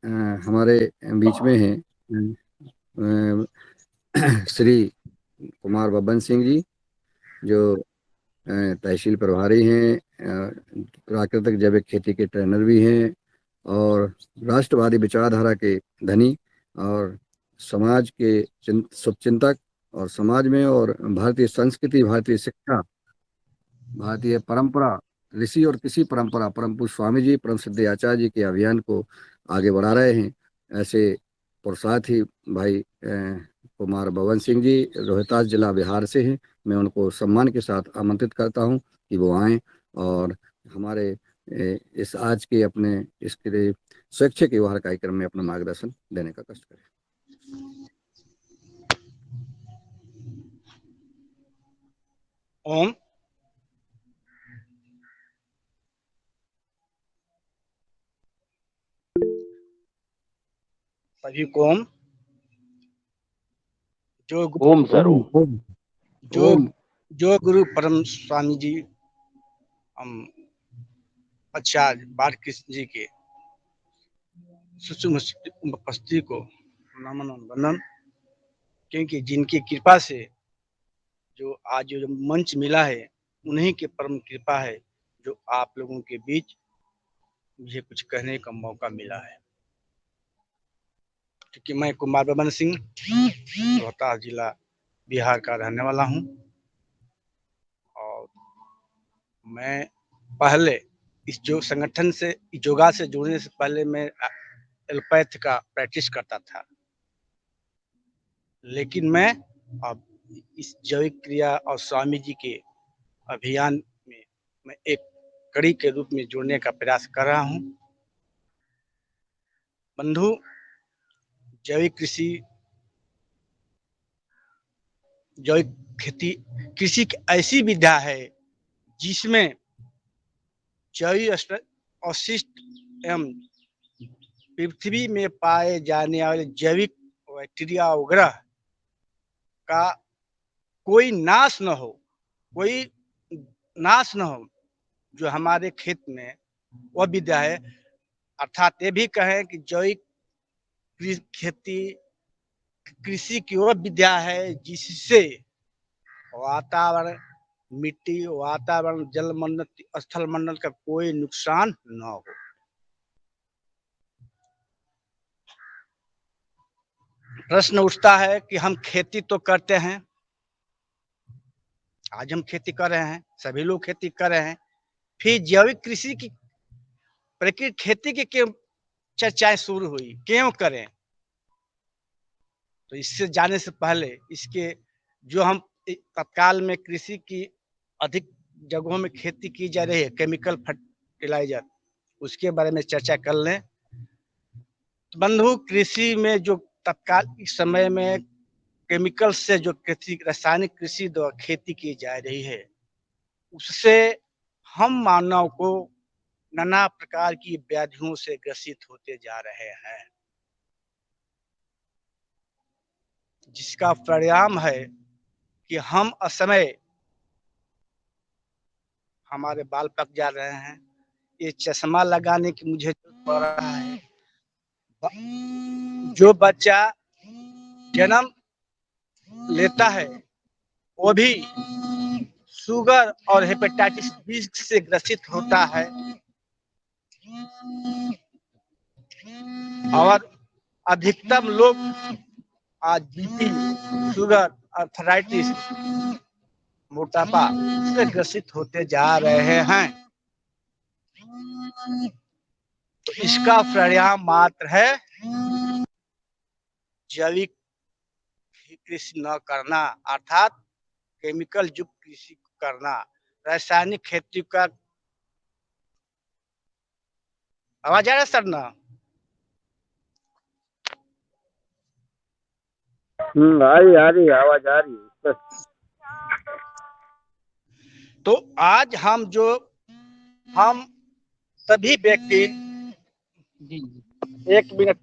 अ, हमारे बीच में हैं श्री कुमार बब्बन सिंह जी, जो तहसील प्रभारी हैं, प्राकृतिक जैविक खेती के ट्रेनर भी हैं और राष्ट्रवादी विचारधारा के धनी और समाज के शुभचिंतक और समाज में और भारतीय संस्कृति, भारतीय शिक्षा, भारतीय परंपरा, ऋषि और कृषि परंपरा परम पूज्य स्वामी जी, परम सिद्ध आचार्य जी के अभियान को आगे बढ़ा रहे हैं। ऐसे और साथ ही भाई कुमार बवन सिंह जी रोहतास जिला बिहार से हैं। मैं उनको सम्मान के साथ आमंत्रित करता हूं कि वो आएं और हमारे इस आज के अपने इसके स्वैच्छिक व्यवहार कार्यक्रम में अपना मार्गदर्शन देने का कष्ट करें। ओम। सभी को ओम। जो ओम सर ओम ओम। ओम जो ओम। जो गुरु परम स्वामी जी हम अच्छा बालकृष्ण जी के सूक्ष्म उपस्थिति को नमन वंदन, क्योंकि जिनकी कृपा से जो आज जो मंच मिला है, उन्हीं की परम कृपा है जो आप लोगों के बीच मुझे कुछ कहने का मौका मिला है। क्योंकि मैं कुमार बबन सिंह रोहतास जिला बिहार का रहने वाला हूँ और मैं पहले इस जो संगठन से योगा से जुड़ने से पहले मैं एलोपैथ का प्रैक्टिस करता था, लेकिन मैं अब इस जैविक क्रिया और स्वामी जी के अभियान में मैं एक कड़ी के रूप में जुड़ने का प्रयास कर रहा हूँ। बंधु, जैविक कृषि, जैविक खेती कृषि की ऐसी विधा है जिसमें जैविक अवशिष्ट एवं पृथ्वी में पाए जाने वाले जैविक बैक्टीरिया वगैरह का कोई नाश न हो, कोई नाश न हो, जो हमारे खेत में वह विद्या है। अर्थात ये भी कहें कि जैविक खेती कृषि की वह विद्या है जिससे वातावरण, मिट्टी, वातावरण, जल मंडल, स्थल मंडल का कोई नुकसान न हो। प्रश्न उठता है कि हम खेती तो करते हैं, आज हम खेती कर रहे हैं, सभी लोग खेती कर रहे हैं, फिर जैविक कृषि की प्रकृति खेती की क्यों चर्चाएं शुरू हुई, क्यों करें? तो इससे जाने से पहले इसके जो हम तत्काल में कृषि की अधिक जगहों में खेती की जा रही है, केमिकल फर्टिलाइजर, उसके बारे में चर्चा कर लें। बंधु, कृषि में जो तत्काल इस समय में केमिकल से जो खेती, रासायनिक कृषि द्वारा खेती की जा रही है, उससे हम मानव को नाना प्रकार की व्याधियों से ग्रसित होते जा रहे हैं, जिसका परिणाम है कि हम असमय हमारे बाल पक जा रहे हैं। ये चश्मा लगाने की मुझे पड़ रहा है। जो बच्चा जन्म लेता है वो भी शुगर और हेपेटाइटिस बी से ग्रसित होता है और अधिकतम लोग आज बीपी, शुगर, अर्थराइटिस, मोटापा से ग्रसित होते जा रहे हैं। तो इसका परिणाम मात्र है जैविक कृषि न करना, अर्थात केमिकल युक्त कृषि करना, रासायनिक खेती का। आवाज आ रहा है सर ना? आ रही आवाज आ रही है। तो आज हम सभी व्यक्ति, एक मिनट,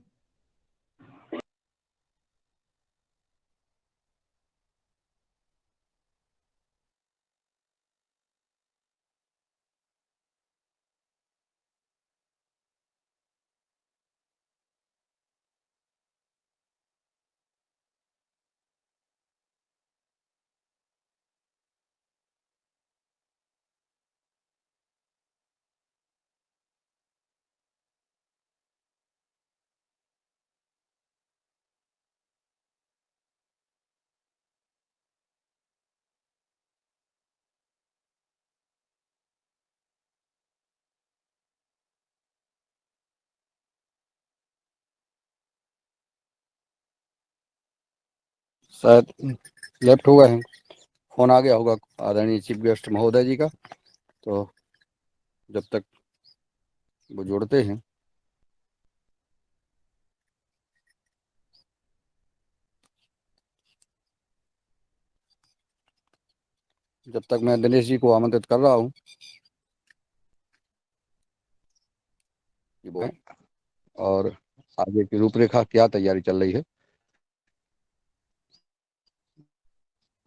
शायद लेफ्ट हुआ है, फोन आ गया होगा आदरणीय चीफ गेस्ट महोदय जी का, तो जब तक वो जोड़ते हैं। जब तक मैं दिनेश जी को आमंत्रित कर रहा हूँ कि वो, और आगे की रूपरेखा क्या तैयारी चल रही है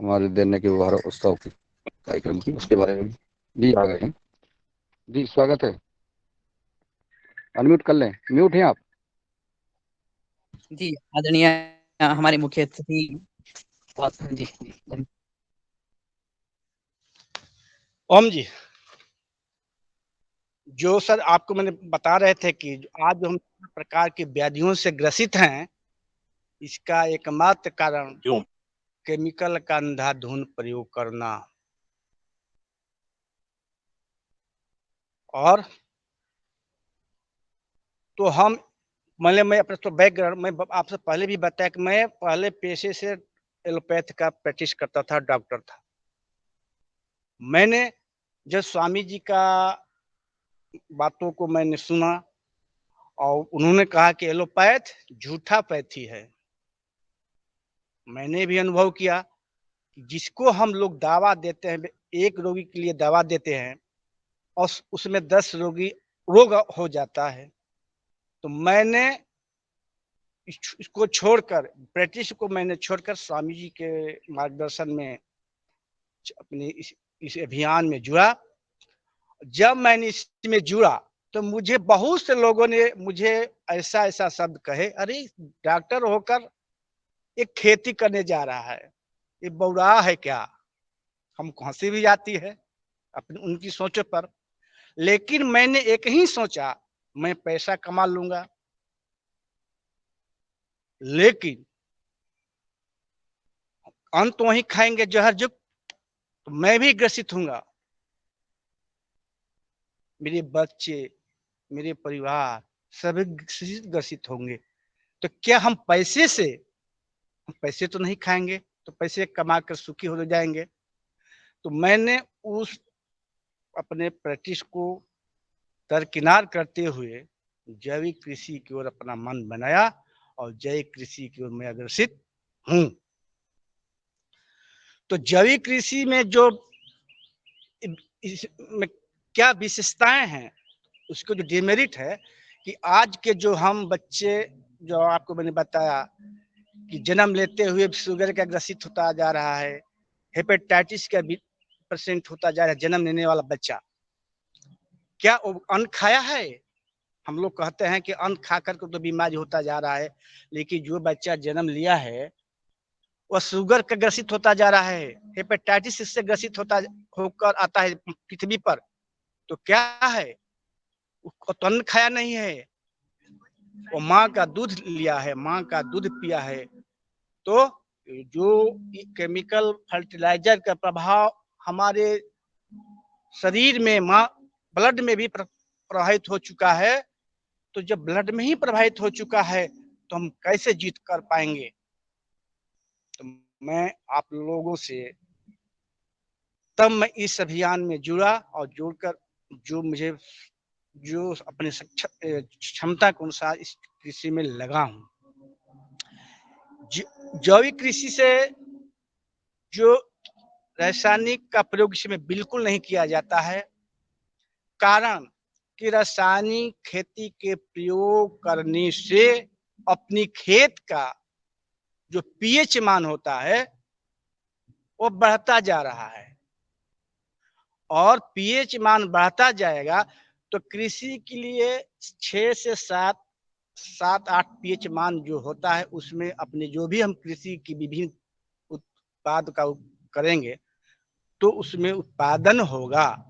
हमारे देने के व्यवहार उत्सव की कार्यक्रम की, उसके बारे में जी आ गए हैं। जी स्वागत है, अनम्यूट कर लें, म्यूट हैं आप। जी आदरणीय हमारे मुख्य अतिथि जी जी। ओम जी, जो सर आपको मैंने बता रहे थे कि आज जो हम प्रकार की व्याधियों से ग्रसित हैं, इसका एकमात्र कारण केमिकल का अंधाधुंध प्रयोग करना। और तो हम मैं अपने तो बैकग्राउंड में आपसे पहले भी बताया कि मैं पहले पेशे से एलोपैथ का प्रैक्टिस करता था, डॉक्टर था। मैंने जब स्वामी जी का बातों को मैंने सुना और उन्होंने कहा कि एलोपैथ झूठा पैथी है, मैंने भी अनुभव किया कि जिसको हम लोग दवा देते हैं, एक रोगी के लिए दवा देते हैं और उसमें 10 रोग हो जाता है। तो मैंने इसको छोड़कर, प्रैक्टिस को मैंने छोड़कर स्वामी जी के मार्गदर्शन में अपने इस अभियान में जुड़ा। जब मैंने इसमें जुड़ा तो मुझे बहुत से लोगों ने मुझे ऐसा शब्द कहे, अरे डॉक्टर होकर एक खेती करने जा रहा है, ये बौरा है क्या। हमको हंसी भी आती है अपनी उनकी सोचों पर, लेकिन मैंने एक ही सोचा, मैं पैसा कमा लूंगा, लेकिन अंत वही खाएंगे जहर जुग, तो मैं भी ग्रसित हूंगा, मेरे बच्चे, मेरे परिवार सभी ग्रसित होंगे। तो क्या हम पैसे तो नहीं खाएंगे, तो पैसे कमा कर सुखी हो जाएंगे। तो मैंने उस अपने प्रैक्टिस को दरकिनार करते हुए जैविक कृषि की ओर अपना मन बनाया और जैविक कृषि की ओर मैं अग्रसित हूं। तो जैविक कृषि में जो इसमें क्या विशेषताएं हैं, उसको जो डिमेरिट है कि आज के जो हम बच्चे, जो आपको मैंने बताया कि जन्म लेते हुए शुगर का ग्रसित होता जा रहा है, हेपेटाइटिस का % होता जा रहा है जन्म लेने वाला बच्चा। क्या वो अन्न खाया है? हम लोग कहते हैं कि अन्न खा कर के तो बीमारी होता जा रहा है, लेकिन जो बच्चा जन्म लिया है वह शुगर का ग्रसित होता जा रहा है, हेपेटाइटिस इससे ग्रसित होता होकर आता है पृथ्वी पर। तो क्या है, उसको तो अन्न खाया नहीं है, वो माँ का दूध लिया है, माँ का दूध पिया है। तो जो केमिकल फर्टिलाइजर का प्रभाव हमारे शरीर में, माँ ब्लड में भी प्रभावित हो चुका है। तो जब ब्लड में ही प्रभावित हो चुका है तो हम कैसे जीत कर पाएंगे। तो मैं आप लोगों से तब मैं इस अभियान में जुड़ा और जुड़कर जो अपने क्षमता के अनुसार इस कृषि में लगा हूं। जैविक कृषि से जो रासायनिक का प्रयोग इसमें बिल्कुल नहीं किया जाता है, कारण कि रासायनिक खेती के प्रयोग करने से अपनी खेत का जो पीएच मान होता है वो बढ़ता जा रहा है, और पीएच मान बढ़ता जाएगा तो कृषि के लिए 6 से 7-8 पीएच मान जो होता है, उसमें अपने जो भी हम कृषि की विभिन्न उत्पाद का करेंगे तो उसमें उत्पादन होगा।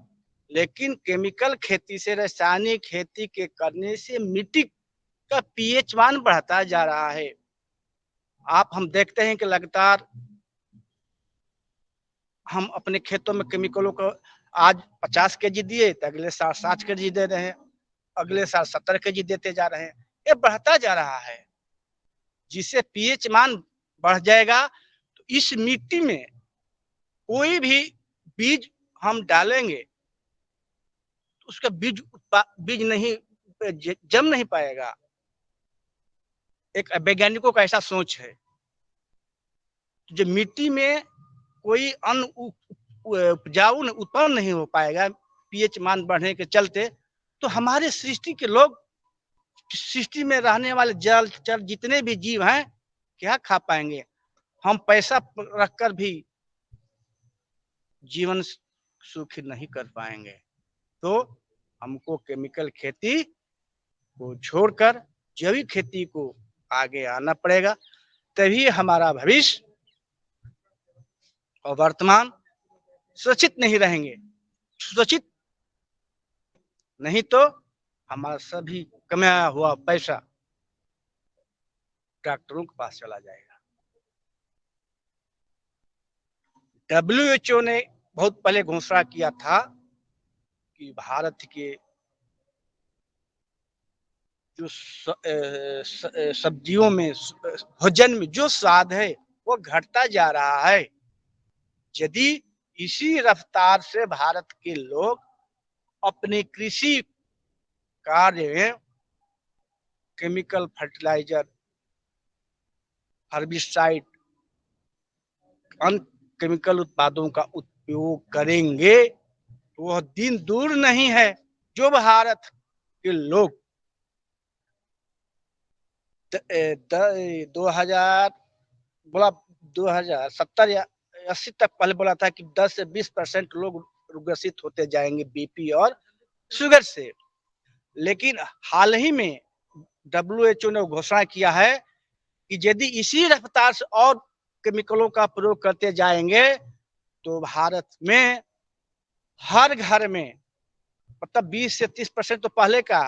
लेकिन केमिकल खेती से, रासायनिक खेती के करने से मिट्टी का पीएच मान बढ़ता जा रहा है। हम देखते हैं कि लगातार हम अपने खेतों में केमिकलों को आज 50 केजी दिए तो अगले साल 60 केजी दे रहे हैं, अगले साल 70 केजी देते जा रहे हैं। ये बढ़ता जा रहा है, जिससे पीएच मान बढ़ जाएगा इस मिट्टी में कोई भी बीज हम डालेंगे तो उसका बीज नहीं जम नहीं पाएगा। एक वैज्ञानिकों का ऐसा सोच है। जो मिट्टी में कोई अन्न उपजाऊ उत्पन्न नहीं हो पाएगा पीएच मान बढ़ने के चलते, तो हमारे सृष्टि के लोग, सृष्टि में रहने वाले जल चर जितने भी जीव हैं क्या खा पाएंगे। हम पैसा रखकर भी जीवन सुखी नहीं कर पाएंगे। तो हमको केमिकल खेती को छोड़कर जैविक खेती को आगे आना पड़ेगा, तभी हमारा भविष्य और वर्तमान सुरक्षित नहीं रहेंगे। सुरक्षित नहीं तो हमारा सभी कमाया हुआ पैसा डॉक्टरों के पास चला जाएगा। WHO ने बहुत पहले घोषणा किया था कि भारत के जो सब्जियों में, भोजन में जो स्वाद है वो घटता जा रहा है। यदि इसी रफ्तार से भारत के लोग अपने कृषि कार्य में केमिकल फर्टिलाइजर, हर्बिसाइड, अन्य केमिकल उत्पादों का उपयोग करेंगे तो वह दिन दूर नहीं है जो भारत के लोग 2070 या 80 तक पहले बोला था कि 10 से 20% लोग ग्रसित होते जाएंगे बीपी और शुगर से। लेकिन हाल ही में WHO ने घोषणा किया है कि यदि इसी रफ्तार से और केमिकलों का प्रयोग करते जाएंगे तो भारत में हर घर में, मतलब 20 से 30% तो पहले का,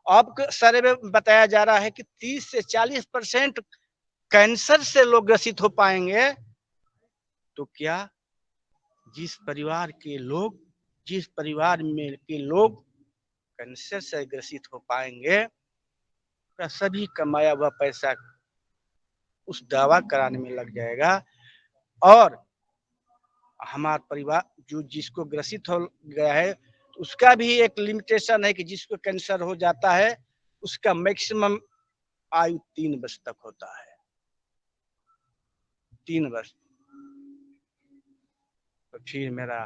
अब सर्वे में बताया जा रहा है कि 30 से 40% कैंसर से लोग ग्रसित हो पाएंगे। तो क्या जिस परिवार में के लोग कैंसर से ग्रसित हो पाएंगे, तो सभी कमाया हुआ पैसा उस दवा कराने में लग जाएगा। और हमारा परिवार जो जिसको ग्रसित हो गया है उसका भी एक लिमिटेशन है कि जिसको कैंसर हो जाता है उसका मैक्सिमम आयु 3 वर्ष तक होता है। 3 वर्ष तो फिर मेरा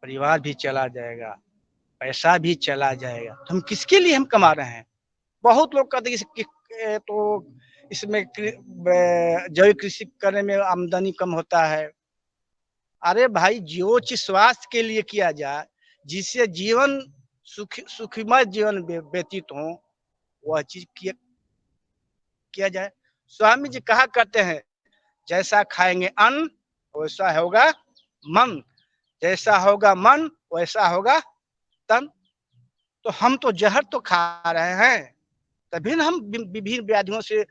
परिवार भी चला जाएगा, पैसा भी चला जाएगा। तो हम किसके लिए हम कमा रहे हैं? बहुत लोग कहते हैं तो इसमें जैविक कृषि करने में आमदनी कम होता है। अरे भाई, जो चीज स्वास्थ्य के लिए किया जाए, जिससे जीवन सुखमय जीवन व्यतीत हो, वह चीज किया जाए। स्वामी जी कहा करते हैं, जैसा खाएंगे अन्न वैसा होगा मन, जैसा होगा मन वैसा होगा तन। तो हम तो जहर तो खा रहे हैं, तभी ना हम विभिन्न व्याधियों से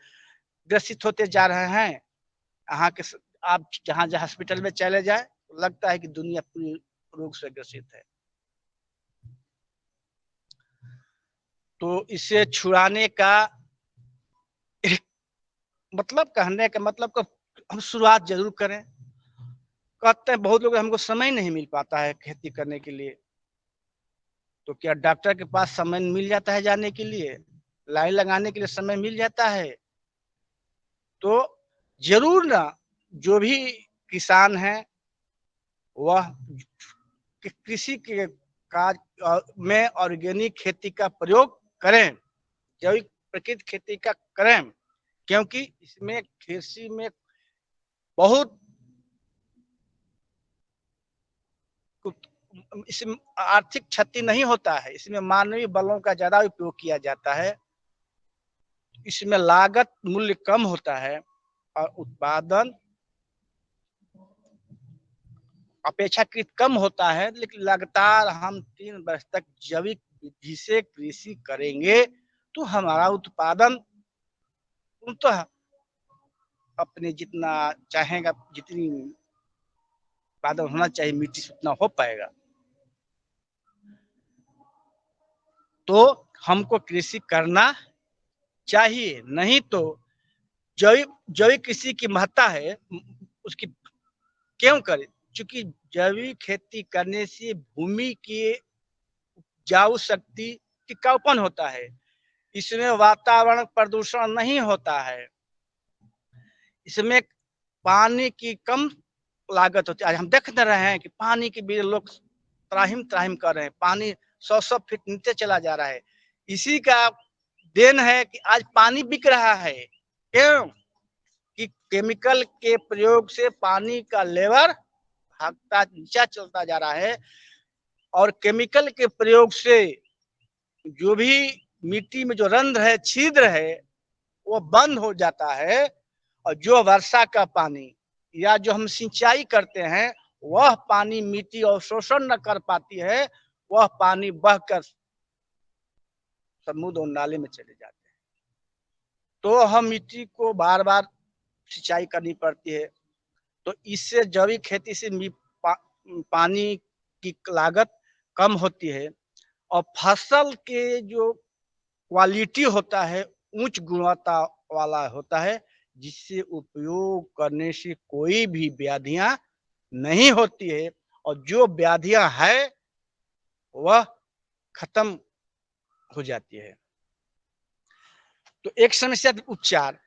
ग्रसित होते जा रहे हैं। यहाँ के आप जहाँ जहाँ हॉस्पिटल में चले जाए लगता है कि दुनिया पूरी रोग से ग्रसित है। तो इसे छुड़ाने का मतलब, कहने का मतलब को हम शुरुआत जरूर करें। कहते हैं बहुत लोग हमको समय नहीं मिल पाता है खेती करने के लिए, तो क्या डॉक्टर के पास समय मिल जाता है जाने के लिए, लाइन लगाने के लिए समय मिल जाता है? तो जरूर ना, जो भी किसान है वह कृषि के कार्य में ऑर्गेनिक खेती का प्रयोग करें, जैविक प्राकृतिक खेती का करें, क्योंकि इसमें कृषि में बहुत इसमें आर्थिक क्षति नहीं होता है। इसमें मानवीय बलों का ज्यादा उपयोग किया जाता है, इसमें लागत मूल्य कम होता है और उत्पादन अपेक्षाकृत कम होता है। लेकिन लगातार हम 3 वर्ष तक जैविक विधि से कृषि करेंगे तो हमारा उत्पादन तो अपने जितना चाहेगा, जितनी उत्पादन होना चाहिए मिट्टी से उतना हो पाएगा। तो हमको कृषि करना चाहिए, नहीं तो जैविक कृषि की महत्ता है। उसकी क्यों करें? क्योंकि जैविक खेती करने से भूमि की उपजाऊ शक्ति टिकाऊपन होता है, इसमें वातावरण प्रदूषण नहीं होता है, इसमें पानी की कम लागत होती है। आज हम देख रहे हैं कि पानी के बिना लोग त्राहिम त्राहिम कर रहे हैं, पानी 100 फीट नीचे चला जा रहा है। इसी का देन है कि आज पानी बिक रहा है। क्यों? कि केमिकल के प्रयोग से पानी का लेवल भागता नीचा चलता जा रहा है और केमिकल के प्रयोग से जो भी मिट्टी में जो रंध्र है, छिद्र है, वो बंद हो जाता है और जो वर्षा का पानी या जो हम सिंचाई करते हैं वह पानी मिट्टी अवशोषण न कर पाती है, वह पानी बहकर समुद्र और नाले में चले जाते हैं। तो हम मिट्टी को बार बार सिंचाई करनी पड़ती है। तो इससे जैविक खेती से पानी की लागत कम होती है और फसल के जो क्वालिटी होता है उच्च गुणवत्ता वाला होता है, जिससे उपयोग करने से कोई भी व्याधियां नहीं होती है और जो व्याधियां है वह खत्म हो जाती है। तो एक समस्या उपचार,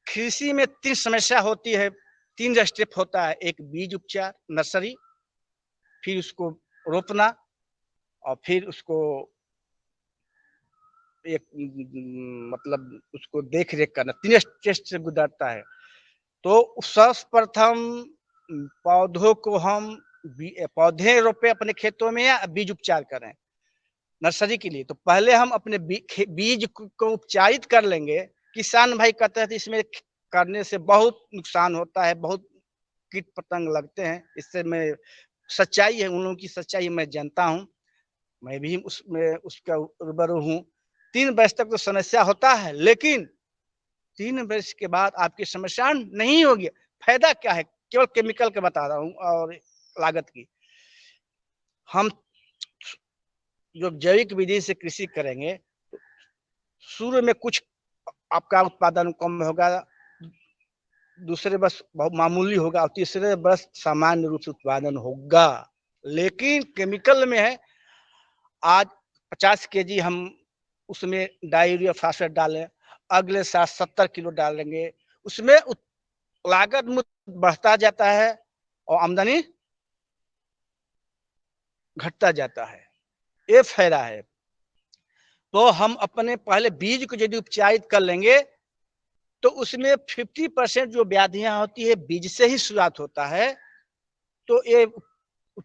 कृषि में 3 समस्या होती है, 3 स्टेप होता है। एक बीज उपचार, नर्सरी, फिर उसको रोपना और फिर उसको एक मतलब उसको देख रेख करना। 3 स्टेज से गुजरता है। तो सर्वप्रथम पौधों को हम पौधे रोपे अपने खेतों में या बीज उपचार करें नर्सरी के लिए। तो पहले हम अपने बीज को उपचारित कर लेंगे। किसान भाई कहते हैं इसमें करने से बहुत नुकसान होता है, बहुत कीट पतंग लगते हैं। इससे मैं सच्चाई है, उन लोगों की सच्चाई मैं जानता हूँ, मैं भी उसमें उसका रूबरू हूँ। 3 वर्ष तक तो समस्या होता है, लेकिन 3 वर्ष के बाद आपकी समस्या नहीं होगी। फायदा क्या है? केवल केमिकल का बता रहा हूँ और लागत की। हम जो जैविक विधि से कृषि करेंगे तो शुरू में कुछ आपका उत्पादन कम होगा, दूसरे वर्ष बहुत मामूली होगा और तीसरे वर्ष सामान्य रूप से उत्पादन होगा। लेकिन केमिकल में है, आज 50 केजी हम उसमें डाई फास्फेट डालें, अगले साल 70 किलो डालेंगे, उसमें लागत बढ़ता जाता है और आमदनी घटता जाता है। ये फायदा है। तो हम अपने पहले बीज को यदि उपचारित कर लेंगे तो उसमें 50% जो व्याधियां होती है बीज से ही शुरुआत होता है। तो ये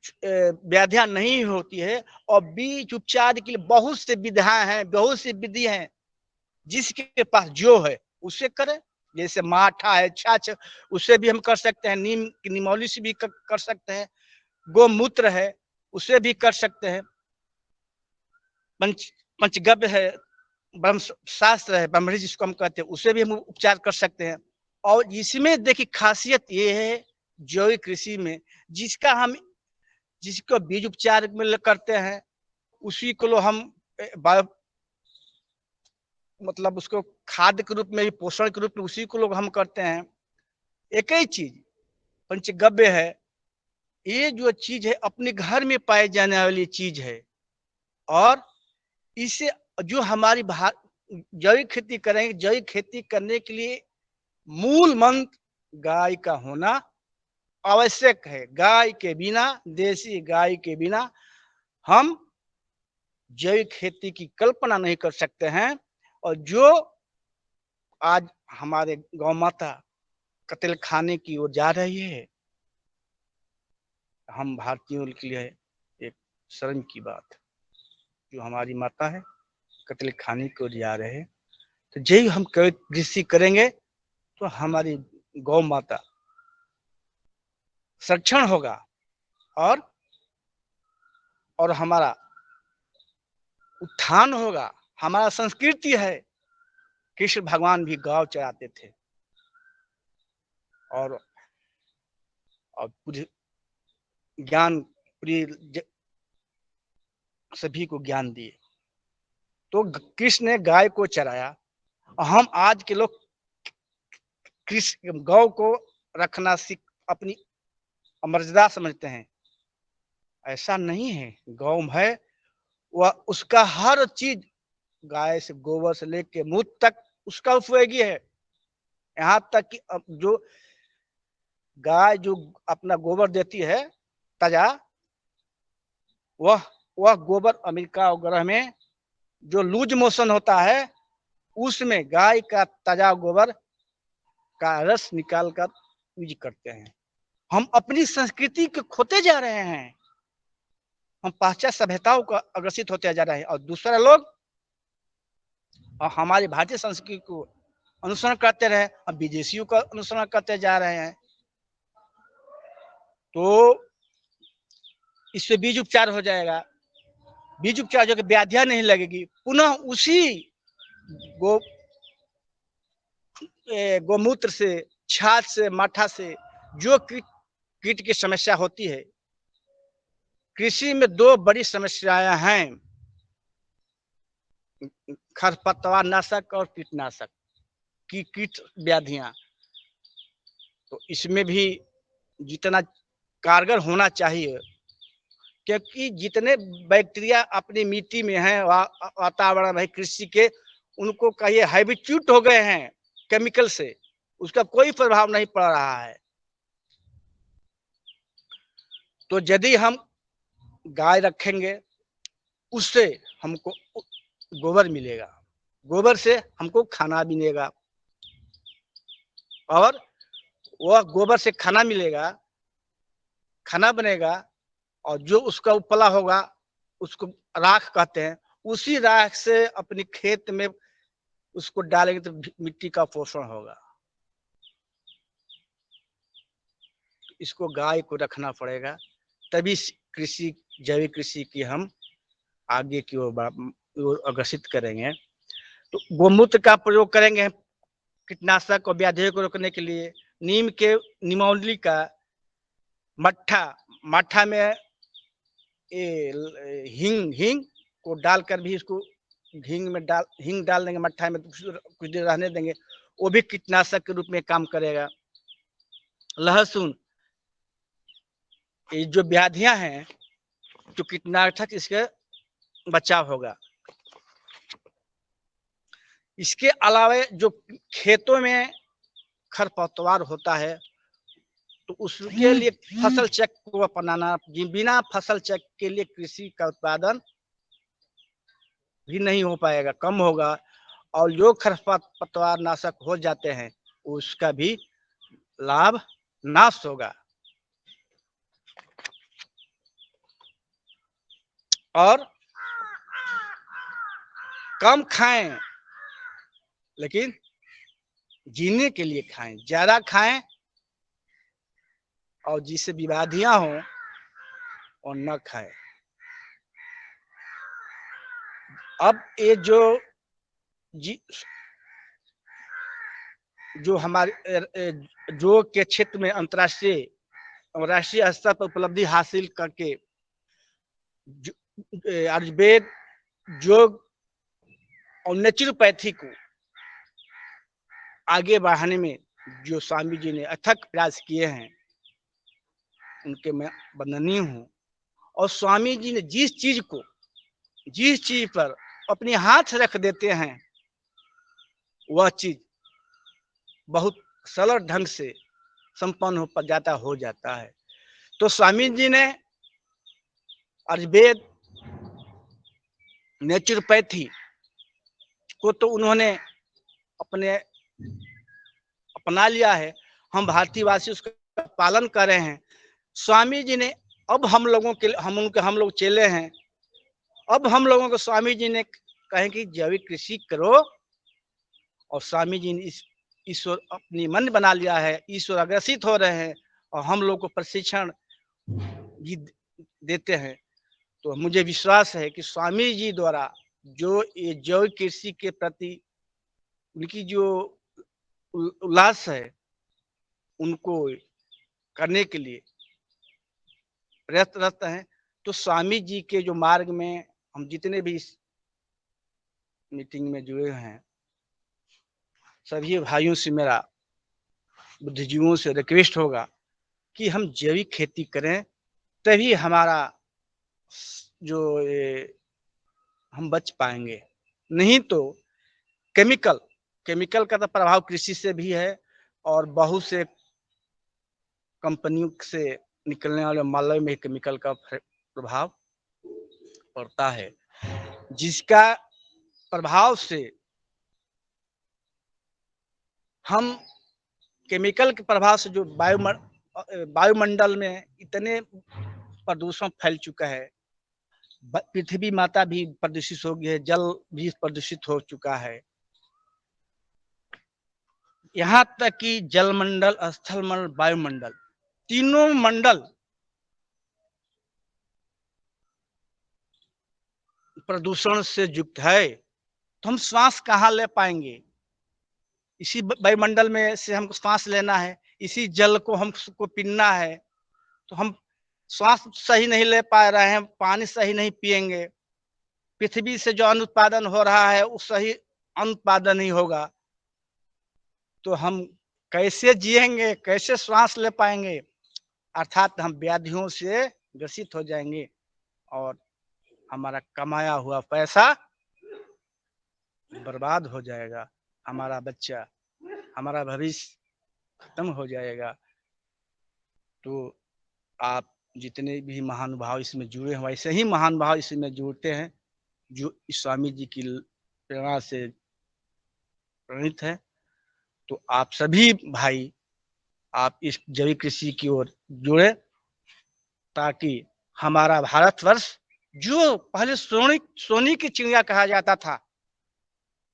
व्याधियां नहीं होती है और बीज उपचार के लिए बहुत से विधाएं हैं, बहुत सी विधि हैं। जिसके पास जो है उसे करें। जैसे माठा है, छाछ, उससे भी हम कर सकते हैं। नीम की निमौली से भी कर सकते हैं। गोमूत्र है, उसे भी कर सकते हैं। पंचगव्य है, ब्रह्म शास्त्र है, ब्रह्मऋषि जिसको हम कहते हैं, उसे भी हम उपचार कर सकते हैं। और इसमें देखिए खासियत ये है जैविक कृषि में, जिसको बीज उपचार में करते हैं उसी को हम मतलब उसको खाद्य के रूप में, पोषण के रूप में उसी को लोग हम करते हैं। एक ही चीज पंचगव्य है, ये जो चीज है अपने घर में पाए जाने वाली चीज है और इसे जो हमारी जैविक खेती करेंगे, जैविक खेती करने के लिए मूल मंत्र गाय का होना आवश्यक है। गाय के बिना, देसी गाय के बिना हम जैविक खेती की कल्पना नहीं कर सकते हैं। और जो आज हमारे गौ माता कत्ल खाने की ओर जा रही है, हम भारतीयों के लिए एक शर्म की बात। जो हमारी माता है कत्ल खाने की ओर जा रहे हैं, तो यही हम कृषि करेंगे तो हमारी गौ माता संरक्षण होगा और हमारा उत्थान होगा। हमारा संस्कृति है, कृष्ण भगवान भी गांव चराते थे और पूरी ज्ञान पूरी सभी को ज्ञान दिए। तो कृष्ण ने गाय को चराया और हम आज के लोग कृष्ण गौ को रखना अपनी अमर्यादा समझते हैं। ऐसा नहीं है, गौ है वह उसका हर चीज गाय से गोबर से लेके मूत्र तक उसका उपयोगी है। यहाँ तक कि अब जो गाय जो अपना गोबर देती है ताजा, वह गोबर अमेरिका वगैरह में जो लूज मोशन होता है उसमें गाय का ताजा गोबर का रस निकाल कर यूज करते हैं। हम अपनी संस्कृति को खोते जा रहे हैं, हम पाश्चात्य सभ्यताओं को अग्रसित होते जा रहे हैं और दूसरा लोग और हमारी भारतीय संस्कृति को अनुसरण करते रहे और विदेशियों का अनुसरण करते जा रहे हैं। तो इससे बीज उपचार हो जाएगा, बीज उपचार जो कि व्याधियां नहीं लगेगी, पुनः उसी गो गोमूत्र से, छाछ से, माठा से जो कीट की समस्या होती है। कृषि में दो बड़ी समस्याएं हैं, खरपतवार नाशक और कीटनाशक की कीट व्याधियां। तो इसमें भी जितना कारगर होना चाहिए, क्योंकि जितने बैक्टीरिया अपनी मिट्टी में हैं, वातावरण है कृषि के, उनको कहिए हैबिट्यूट हो गए हैं केमिकल से, उसका कोई प्रभाव नहीं पड़ रहा है। तो यदि हम गाय रखेंगे, उससे हमको गोबर मिलेगा, गोबर से हमको खाना मिलेगा, और वह गोबर से खाना मिलेगा, खाना बनेगा, और जो उसका उपला होगा उसको राख कहते हैं। उसी राख से अपनी खेत में उसको डालेंगे तो मिट्टी का पोषण होगा। इसको गाय को रखना पड़ेगा, तभी कृषि, जैविक कृषि की हम आगे की ओर अग्रसित करेंगे। तो गोमूत्र का प्रयोग करेंगे कीटनाशक और व्याधियों को रोकने के लिए। नीम के निमौली का मट्ठा में हींग को डालकर भी इसको हींग डाल देंगे मट्ठा में, कुछ देर रहने देंगे, वो भी कीटनाशक के रूप में काम करेगा। लहसुन, ये जो व्याधियां हैं, जो कीटनाशक इसके बचाव होगा। इसके अलावा जो खेतों में खरपतवार होता है, तो उसके लिए फसल चक्र को अपनाना, बिना फसल चक्र के लिए कृषि का उत्पादन भी नहीं हो पाएगा, कम होगा, और जो खरपतवार नाशक हो जाते हैं उसका भी लाभ नाश होगा। और कम खाएं, लेकिन जीने के लिए खाएं, ज्यादा खाएं और जिससे बीमारियां हो और न खाएं। अब ये जो हमारे जो के क्षेत्र में अंतर्राष्ट्रीय और राष्ट्रीय स्तर पर उपलब्धि हासिल करके आयुर्वेद, योग और नेचुरोपैथी को आगे बढ़ाने में जो स्वामी जी ने अथक प्रयास किए हैं, उनके मैं वंदनीय हूँ। और स्वामी जी ने जिस चीज पर अपने हाथ रख देते हैं, वह चीज बहुत सरल ढंग से संपन्न हो जाता है। तो स्वामी जी ने आयुर्वेद, नेचुरोपैथी को तो उन्होंने अपना लिया है, हम भारतीयवासी उसका पालन कर रहे हैं। स्वामी जी ने अब हम लोग चेले हैं, अब हम लोगों को स्वामी जी ने कहे कि जैविक कृषि करो, और स्वामी जी ने ईश्वर अपनी मन बना लिया है, ईश्वर अग्रसित हो रहे हैं और हम लोग को प्रशिक्षण भी देते हैं। तो मुझे विश्वास है कि स्वामी जी द्वारा जो ये जैविक कृषि के प्रति उनकी जो उल्लास है, उनको करने के लिए प्रयत्नरत हैं। तो स्वामी जी के जो मार्ग में हम जितने भी इस मीटिंग में जुड़े हैं, सभी भाइयों से मेरा बुद्धिजीवियों से रिक्वेस्ट होगा कि हम जैविक खेती करें, तभी हमारा जो हम बच पाएंगे। नहीं तो केमिकल का तो प्रभाव कृषि से भी है, और बहुत से कंपनियों से निकलने वाले माल में केमिकल का प्रभाव पड़ता है, जिसका प्रभाव से हम केमिकल के प्रभाव से जो वायुमंडल में इतने प्रदूषण फैल चुका है, पृथ्वी माता भी प्रदूषित हो गई है, जल भी प्रदूषित हो चुका है, यहाँ तक कि जलमंडल, स्थलमंडल, वायुमंडल, तीनों मंडल प्रदूषण से युक्त है। तो हम श्वास कहाँ ले पाएंगे? इसी वायुमंडल में से हमको श्वास लेना है, इसी जल को हमको पीना है, तो हम श्वास सही नहीं ले पा रहे हैं, पानी सही नहीं पिएंगे, पृथ्वी से जो अन्न उत्पादन हो रहा है वो सही अन्न उत्पादन नहीं होगा, तो हम कैसे जिएंगे, कैसे श्वास ले पाएंगे? अर्थात हम व्याधियों से ग्रसित हो जाएंगे और हमारा कमाया हुआ पैसा बर्बाद हो जाएगा, हमारा बच्चा, हमारा भविष्य खत्म हो जाएगा। तो आप जितने भी महानुभाव इसमें जुड़े हैं, वैसे ही महानुभाव इसमें जुड़ते हैं जो स्वामी जी की प्रेरणा से प्रेरित है। तो आप सभी भाई, आप इस जैविक कृषि की ओर जुड़े, ताकि हमारा भारतवर्ष, जो पहले सोनी की चिड़िया कहा जाता था,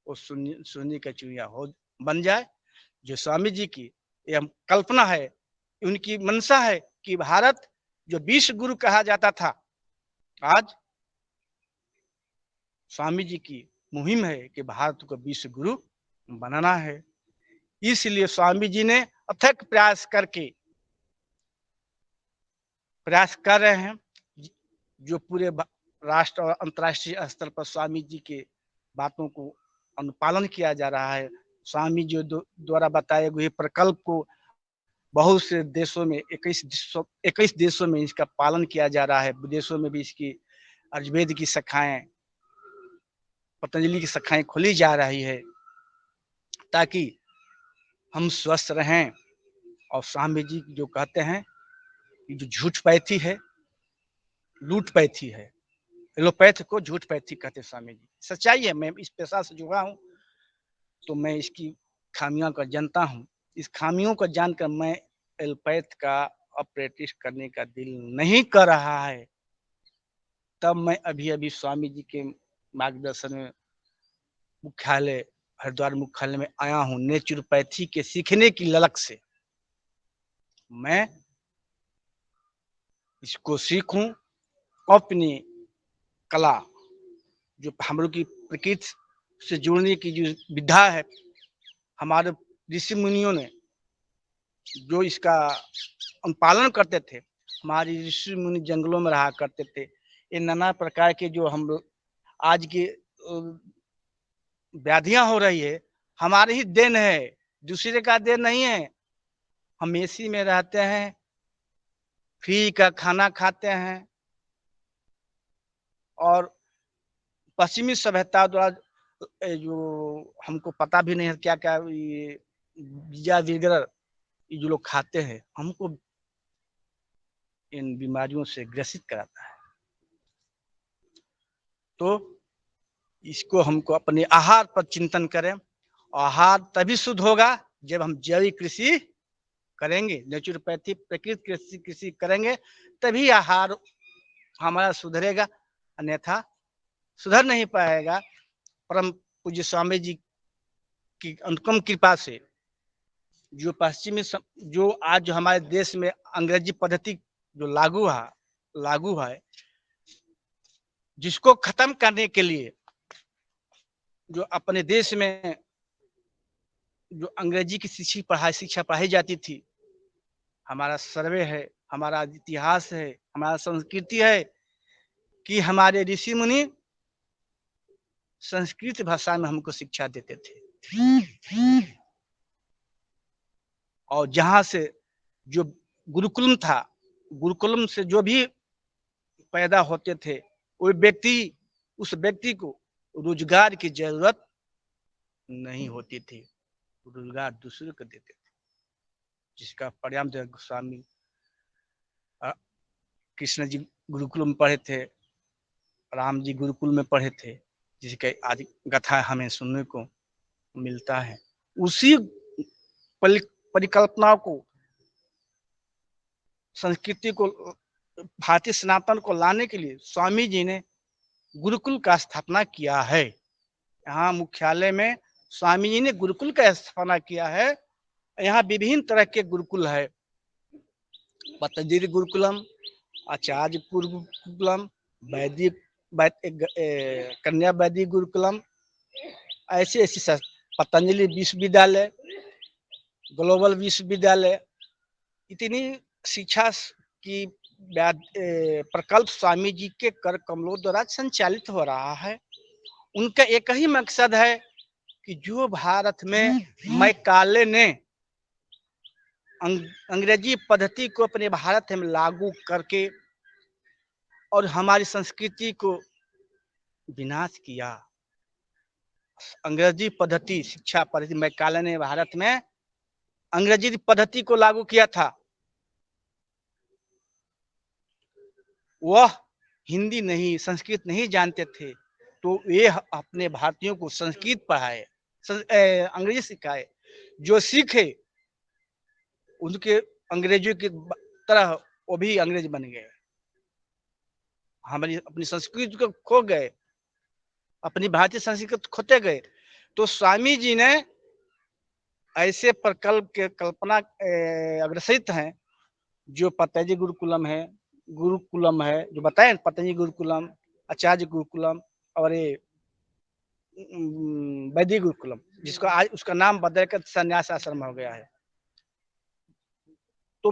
वो सोनी का चिड़िया हो बन जाए। जो स्वामी जी की यह कल्पना है, उनकी मंशा है कि भारत जो 20 गुरु कहा जाता था, आज स्वामी जी की मुहिम है कि भारत को 20 गुरु बनाना है। इसलिए स्वामी जी ने अथक प्रयास कर रहे हैं, जो पूरे राष्ट्र और अंतर्राष्ट्रीय स्तर पर स्वामी जी के बातों को अनुपालन किया जा रहा है। स्वामी जी द्वारा बताए हुए प्रकल्प को बहुत से देशों में 21 देशों में इसका पालन किया जा रहा है। विदेशों में भी इसकी आयुर्वेद की शाखाएं, पतंजलि की शाखाएं खोली जा रही है, ताकि हम स्वस्थ रहें। और स्वामी जी जो कहते हैं कि जो झूठ पैथी है, लूट पैथी है, एलोपैथ को झूठ पैथी कहते स्वामी जी। सच्चाई है, मैं इस पेशा से जुड़ा हूँ, तो मैं इसकी खामियों को जानता हूँ। इस खामियों को जानकर मैं एलोपैथ का ऑपरेटिव करने का दिल नहीं कर रहा है, तब मैं अभी स्वामी जी के मार्गदर्शन में मुख्यालय, हरिद्वार मुख्यालय में आया हूँ। नेचुरोपैथी के सीखने की ललक से मैं इसको सीखूं, अपनी कला, जो हम लोग की प्रकृति से जुड़ने की जो विधा है, हमारे ऋषि मुनियों ने जो इसका अनुपालन करते थे, हमारी ऋषि मुनि जंगलों में रहा करते थे। ये नाना प्रकार के जो हम लोग आज की व्याधियां हो रही है, हमारी ही देन है, दूसरे का देन नहीं है। हम एसी में रहते हैं, फ्री का खाना खाते हैं, और पश्चिमी सभ्यता द्वारा जो हमको पता भी नहीं है क्या क्या ये बीजा वगैरह जो लोग खाते हैं, हमको इन बीमारियों से ग्रसित कराता है। तो इसको हमको अपने आहार पर चिंतन करें। आहार तभी शुद्ध होगा जब हम जैविक कृषि करेंगे, नेचुरोपैथी प्रकृति कृषि करेंगे, तभी आहार हमारा सुधरेगा, अन्यथा सुधर नहीं पाएगा। परम पूज्य स्वामी जी की अनुपम कृपा से जो पश्चिमी जो आज जो हमारे देश में अंग्रेजी पद्धति जो लागू है, जिसको खत्म करने के लिए जो अपने देश में जो अंग्रेजी की शिक्षा पढ़ाई जाती थी, हमारा सर्वे है, हमारा इतिहास है, हमारा संस्कृति है कि हमारे ऋषि मुनि संस्कृत भाषा में हमको शिक्षा देते थे। और जहां से जो गुरुकुलम था, गुरुकुलम से जो भी पैदा होते थे वो व्यक्ति, उस व्यक्ति को रोजगार की जरूरत नहीं होती थी, रोजगार दूसरे को देते थे, जिसका परिणाम गोस्वामी कृष्ण जी गुरुकुल में पढ़े थे, राम जी गुरुकुल में पढ़े थे, जिसके आज गाथा हमें सुनने को मिलता है। उसी परिकल्पना को, संस्कृति को, भारतीय सनातन को लाने के लिए स्वामी जी ने गुरुकुल का स्थापना किया है। यहाँ मुख्यालय में स्वामी जी ने गुरुकुल का स्थापना किया है। यहाँ विभिन्न तरह के गुरुकुल है, पतंजलि गुरुकुलम, आचार्य गुरुकुलम, वैदिक कन्या वैदिक गुरुकुलम, ऐसे ऐसे पतंजलि विश्वविद्यालय, ग्लोबल विश्वविद्यालय, इतनी शिक्षा की प्रकल्प स्वामी जी के कर कमलों द्वारा संचालित हो रहा है। उनका एक ही मकसद है कि जो भारत में मैकाले ने अंग्रेजी पद्धति को अपने भारत में लागू करके और हमारी संस्कृति को विनाश किया, अंग्रेजी पद्धति, शिक्षा पद्धति मैकाले ने भारत में अंग्रेजी पद्धति को लागू किया था। वह हिंदी नहीं, संस्कृत नहीं जानते थे, तो वे अपने भारतीयों को संस्कृत पढ़ाए, अंग्रेजी सिखाए। जो सीखे उनके अंग्रेजों की तरह वो भी अंग्रेज बन गए, हमारी अपनी संस्कृति को खो गए, अपनी भारतीय संस्कृति खोते गए। तो स्वामी जी ने ऐसे प्रकल्प के कल्पना अग्रसित हैं, जो पतंजलि गुरुकुलम है जो बताए, पतंजलि गुरुकुलम, आचार्य गुरुकुलम और ये वैदिक गुरुकुलम, जिसका आज उसका नाम बदल कर संन्यास आश्रम हो गया है। तो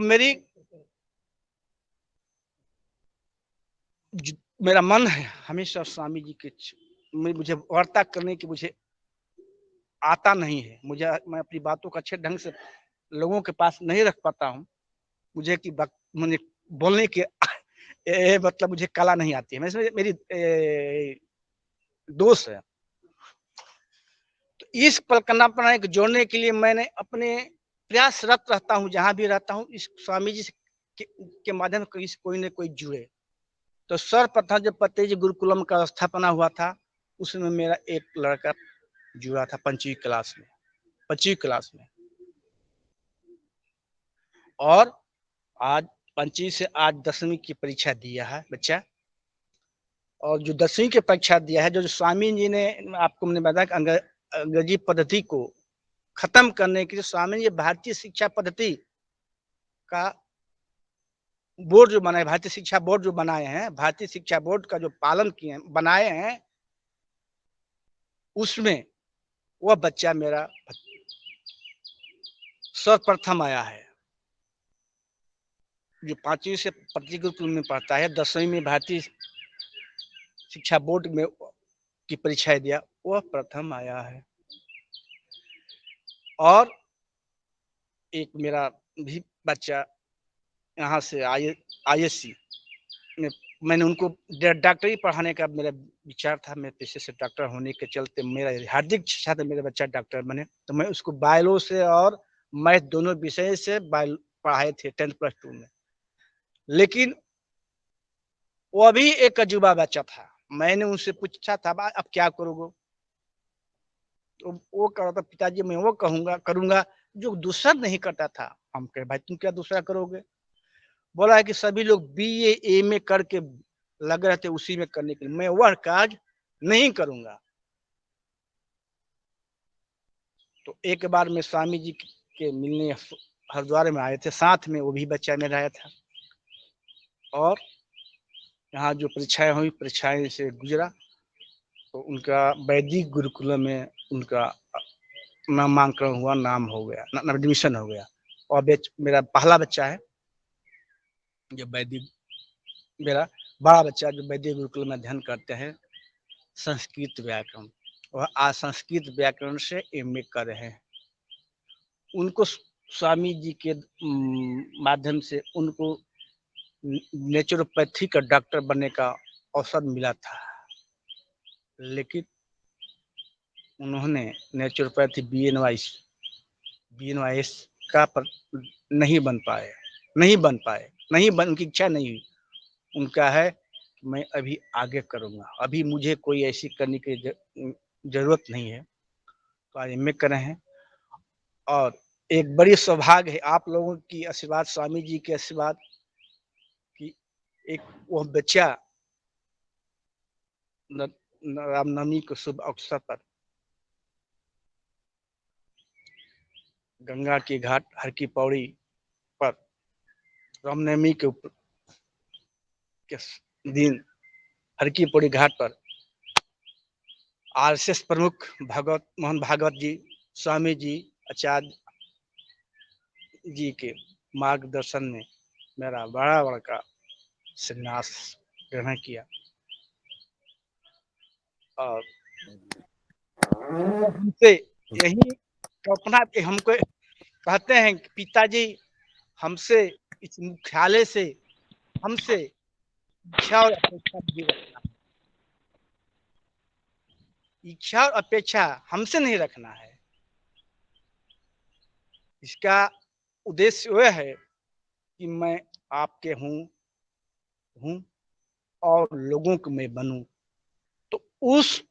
मेरा मन है हमेशा स्वामी जी के, मुझे वार्ता करने की मुझे आता नहीं है, मैं अपनी बातों को अच्छे ढंग से लोगों के पास नहीं रख पाता हूँ, मुझे बोलने के मतलब मुझे कला नहीं आती है, मेरी दोष है। तो इस कल्पना को जोड़ने के लिए मैंने अपने प्रयासरत रहता हूँ, जहां भी रहता हूँ, इस स्वामी जी के माध्यम से कोई न कोई जुड़े। तो सर्वप्रथम जब पतंजलि गुरुकुलम का स्थापना हुआ था, उसमें मेरा एक लड़का जुड़ा था 5वीं क्लास में, और आज 5वीं से आज 10वीं की परीक्षा दिया है बच्चा, और जो 10वीं की परीक्षा दिया है, जो स्वामी जी ने आपको मैंने बताया कि अंग्रेजी पद्धति को खत्म करने के लिए स्वामी जी भारतीय शिक्षा पद्धति का बोर्ड जो बनाए, भारतीय शिक्षा बोर्ड जो बनाए हैं, भारतीय शिक्षा बोर्ड का जो पालन किए बनाए हैं, उसमें वह बच्चा मेरा सर्वप्रथम आया है, जो 5वीं से पतंजलि गुरुकुल में पढ़ता है, 10वीं में भारतीय शिक्षा बोर्ड में की परीक्षा दिया, वह प्रथम आया है। और एक मेरा भी बच्चा यहाँ से ISC में, मैंने उनको डॉक्टरी पढ़ाने का मेरा विचार था, मैं पेशे से डॉक्टर होने के चलते मेरा हार्दिक इच्छा था मेरा बच्चा डॉक्टर बने, तो मैं उसको बायो से और मैथ दोनों विषय से पढ़ाए थे 10+2 में। लेकिन वो भी एक अजूबा बच्चा था, मैंने उनसे पूछा था अब क्या करोगे, तो वो कह रहा था पिताजी मैं वो करूंगा जो दूसरा नहीं करता था। हम कहे भाई तुम क्या दूसरा करोगे, बोला है कि सभी लोग BA MA करके लग रहे थे उसी में करने के लिए, मैं वह काज नहीं करूंगा। तो एक बार मैं स्वामी जी के मिलने हरिद्वार में आए थे, साथ में वो भी बच्चा मेरा आया था, और यहाँ जो परीक्षाएं हुई, परीक्षाएं से गुजरा, तो उनका वैदिक गुरुकुलम में उनका नामांकन हुआ, नाम हो गया, एडमिशन हो गया, और मेरा पहला बच्चा है जो वैदिक, मेरा बड़ा बच्चा जो वैदिक गुरुकुल में अध्ययन करते हैं संस्कृत व्याकरण, वह आज संस्कृत व्याकरण से MA कर रहे हैं। उनको स्वामी जी के माध्यम से उनको नेचुरोपैथी का डॉक्टर बनने का अवसर मिला था, लेकिन उन्होंने नेचुरोपैथी BNYS का पर नहीं बन पाए, उनकी इच्छा नहीं हुई। उनका है मैं अभी आगे करूँगा, अभी मुझे कोई ऐसी करने की ज़रूरत नहीं है। तो आज MA कर रहे हैं और एक बड़ी सौभाग्य है आप लोगों की आशीर्वाद, स्वामी जी के आशीर्वाद कि एक वो बच्चा रामनवमी के शुभ अवसर पर गंगा के घाट हर की पौड़ी पर रामनवमी के दिन हर की पौड़ी घाट पर RSS प्रमुख भगवत मोहन भागवत जी, स्वामी जी, आचार्य जी के मार्गदर्शन में मेरा बड़ा का संन्यास ग्रहण किया और हमसे यही कल्पना हमको कहते हैं कि पिताजी हमसे इस मुख्यालय से हमसे इच्छा और अपेक्षा नहीं रखना है, इच्छा और अपेक्षा हमसे नहीं रखना है। इसका उद्देश्य वह है कि मैं आपके हूँ और लोगों को मैं बनूं। तो उस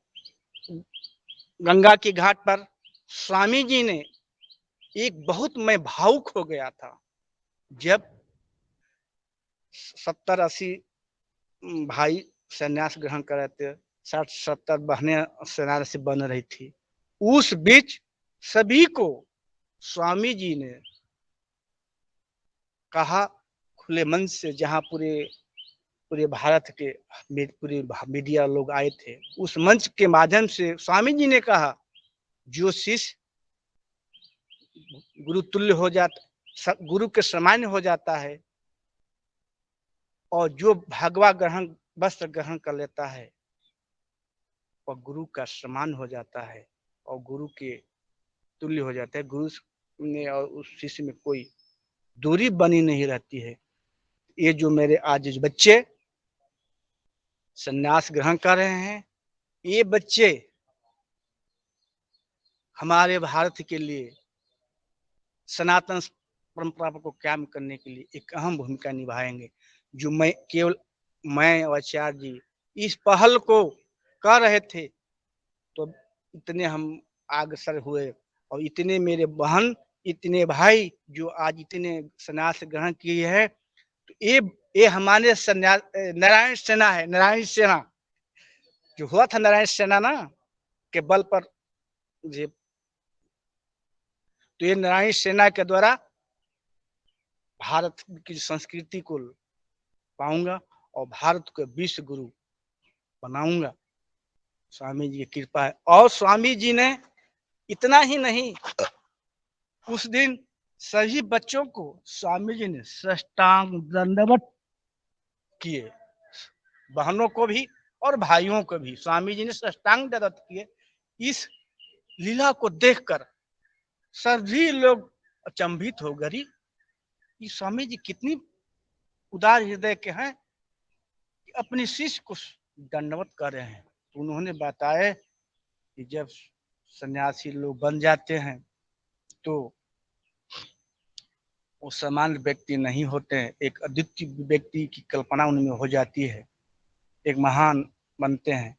गंगा के घाट पर स्वामी जी ने एक बहुत मैं भावुक हो गया था जब 70-80 भाई संन्यास ग्रहण कर रहे थे, 60-70 बहनें संन्यास से बन रही थी। उस बीच सभी को स्वामी जी ने कहा खुले मन से, जहां पूरे भारत के पूरे मीडिया लोग आए थे, उस मंच के माध्यम से स्वामी जी ने कहा जो शिष्य गुरु तुल्य हो जाता, गुरु के समान हो जाता है और जो भगवा ग्रहण वस्त्र ग्रहण कर लेता है वह गुरु का समान हो जाता है और गुरु के तुल्य हो जाता है। गुरु में और उस शिष्य में कोई दूरी बनी नहीं रहती है। ये जो मेरे आज बच्चे संन्यास ग्रहण कर रहे हैं, ये बच्चे हमारे भारत के लिए सनातन परंपरा को कायम करने के लिए एक अहम भूमिका निभाएंगे। जो मैं और आचार्य जी इस पहल को कर रहे थे तो इतने हम अग्रसर हुए और इतने मेरे बहन, इतने भाई जो आज इतने संन्यास ग्रहण किए हैं। तो ये हमारे संन्यास नारायण सेना है, नारायण सेना जो हुआ था, नारायण सेना ना के बल पर जे, तो ये नारायण सेना के द्वारा भारत की संस्कृति को पाऊंगा और भारत को विश्व गुरु बनाऊंगा। स्वामी जी की कृपा है। और स्वामी जी ने इतना ही नहीं, उस दिन सभी बच्चों को स्वामी जी ने साष्टांग दंडवत किए, बहनों को भी और भाइयों को भी स्वामी जी ने साष्टांग दंडवत किए। इस लीला को देखकर सभी लोग अचंभित हो गए कि स्वामी जी कितनी उदार हृदय के हैं कि अपने शिष्य को दंडवत कर रहे हैं। तो उन्होंने बताया कि जब सन्यासी लोग बन जाते हैं तो वो सामान्य व्यक्ति नहीं होते हैं, एक अद्वितीय व्यक्ति की कल्पना उनमें हो जाती है, एक महान बनते हैं।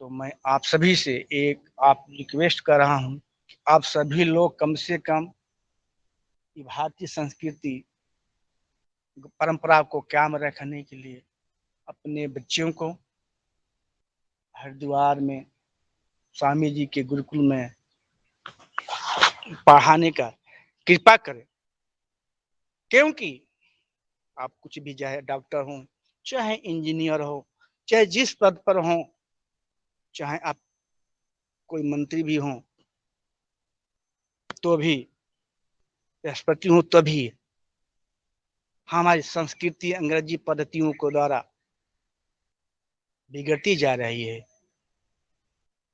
तो मैं आप सभी से एक आप रिक्वेस्ट कर रहा हूँ कि आप सभी लोग कम से कम भारतीय संस्कृति परंपरा को कायम रखने के लिए अपने बच्चों को हरिद्वार में स्वामी जी के गुरुकुल में पढ़ाने का कृपा करें। क्योंकि आप कुछ भी, चाहे डॉक्टर हो, चाहे इंजीनियर हो, चाहे जिस पद पर हो, चाहे आप कोई मंत्री भी हो, तो भी राष्ट्रपति हो, तो भी हमारी संस्कृति अंग्रेजी पद्धतियों को द्वारा बिगड़ती जा रही है।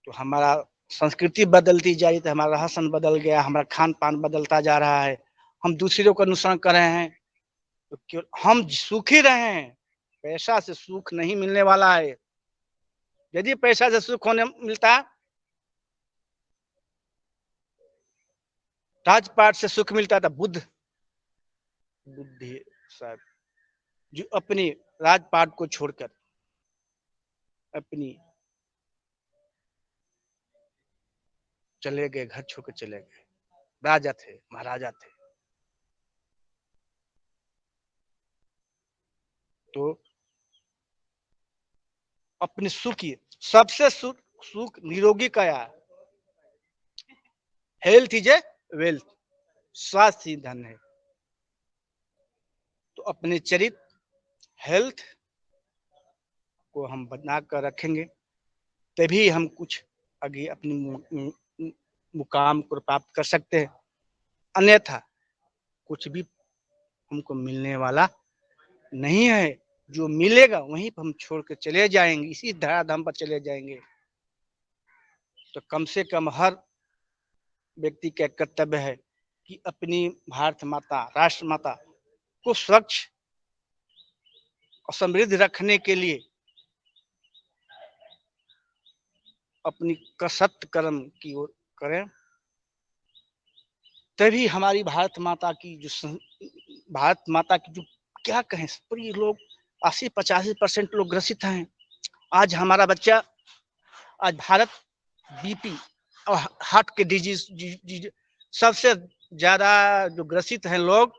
तो हमारा संस्कृति बदलती जा रही है, हमारा राशन बदल गया, हमारा खान पान बदलता जा रहा है, हम दूसरों का अनुसरण कर रहे हैं, तो क्यों हम सुखी रहे। पैसा से सुख नहीं मिलने वाला है। यदि पैसा से सुख होने मिलता, राजपाट से सुख मिलता था, बुद्धि साहब जो अपनी राजपाट को छोड़कर अपनी चले गए, घर छोड़कर चले गए। राजा थे, महाराजा थे। तो अपने सुख की सबसे सुख निरोगी का यार, हेल्थ इज ए वेल्थ, स्वास्थ्य ही धन है। तो अपने चरित्र हेल्थ को हम बना कर रखेंगे, तभी हम कुछ आगे अपनी मुकाम को प्राप्त कर सकते हैं। अन्यथा कुछ भी हमको मिलने वाला नहीं है। जो मिलेगा वहीं पर हम छोड़ के चले जाएंगे, इसी धराधाम पर चले जाएंगे। तो कम से कम हर व्यक्ति का कर्तव्य है कि अपनी भारत माता, राष्ट्र माता को स्वच्छ और समृद्ध रखने के लिए अपनी कसरत कर्म की ओर करें। तभी हमारी भारत माता की जो क्या कहें, पूरी लोग 80-85% लोग ग्रसित हैं। आज हमारा बच्चा, आज भारत बीपी और हार्ट के डिजीज सबसे ज्यादा जो ग्रसित हैं लोग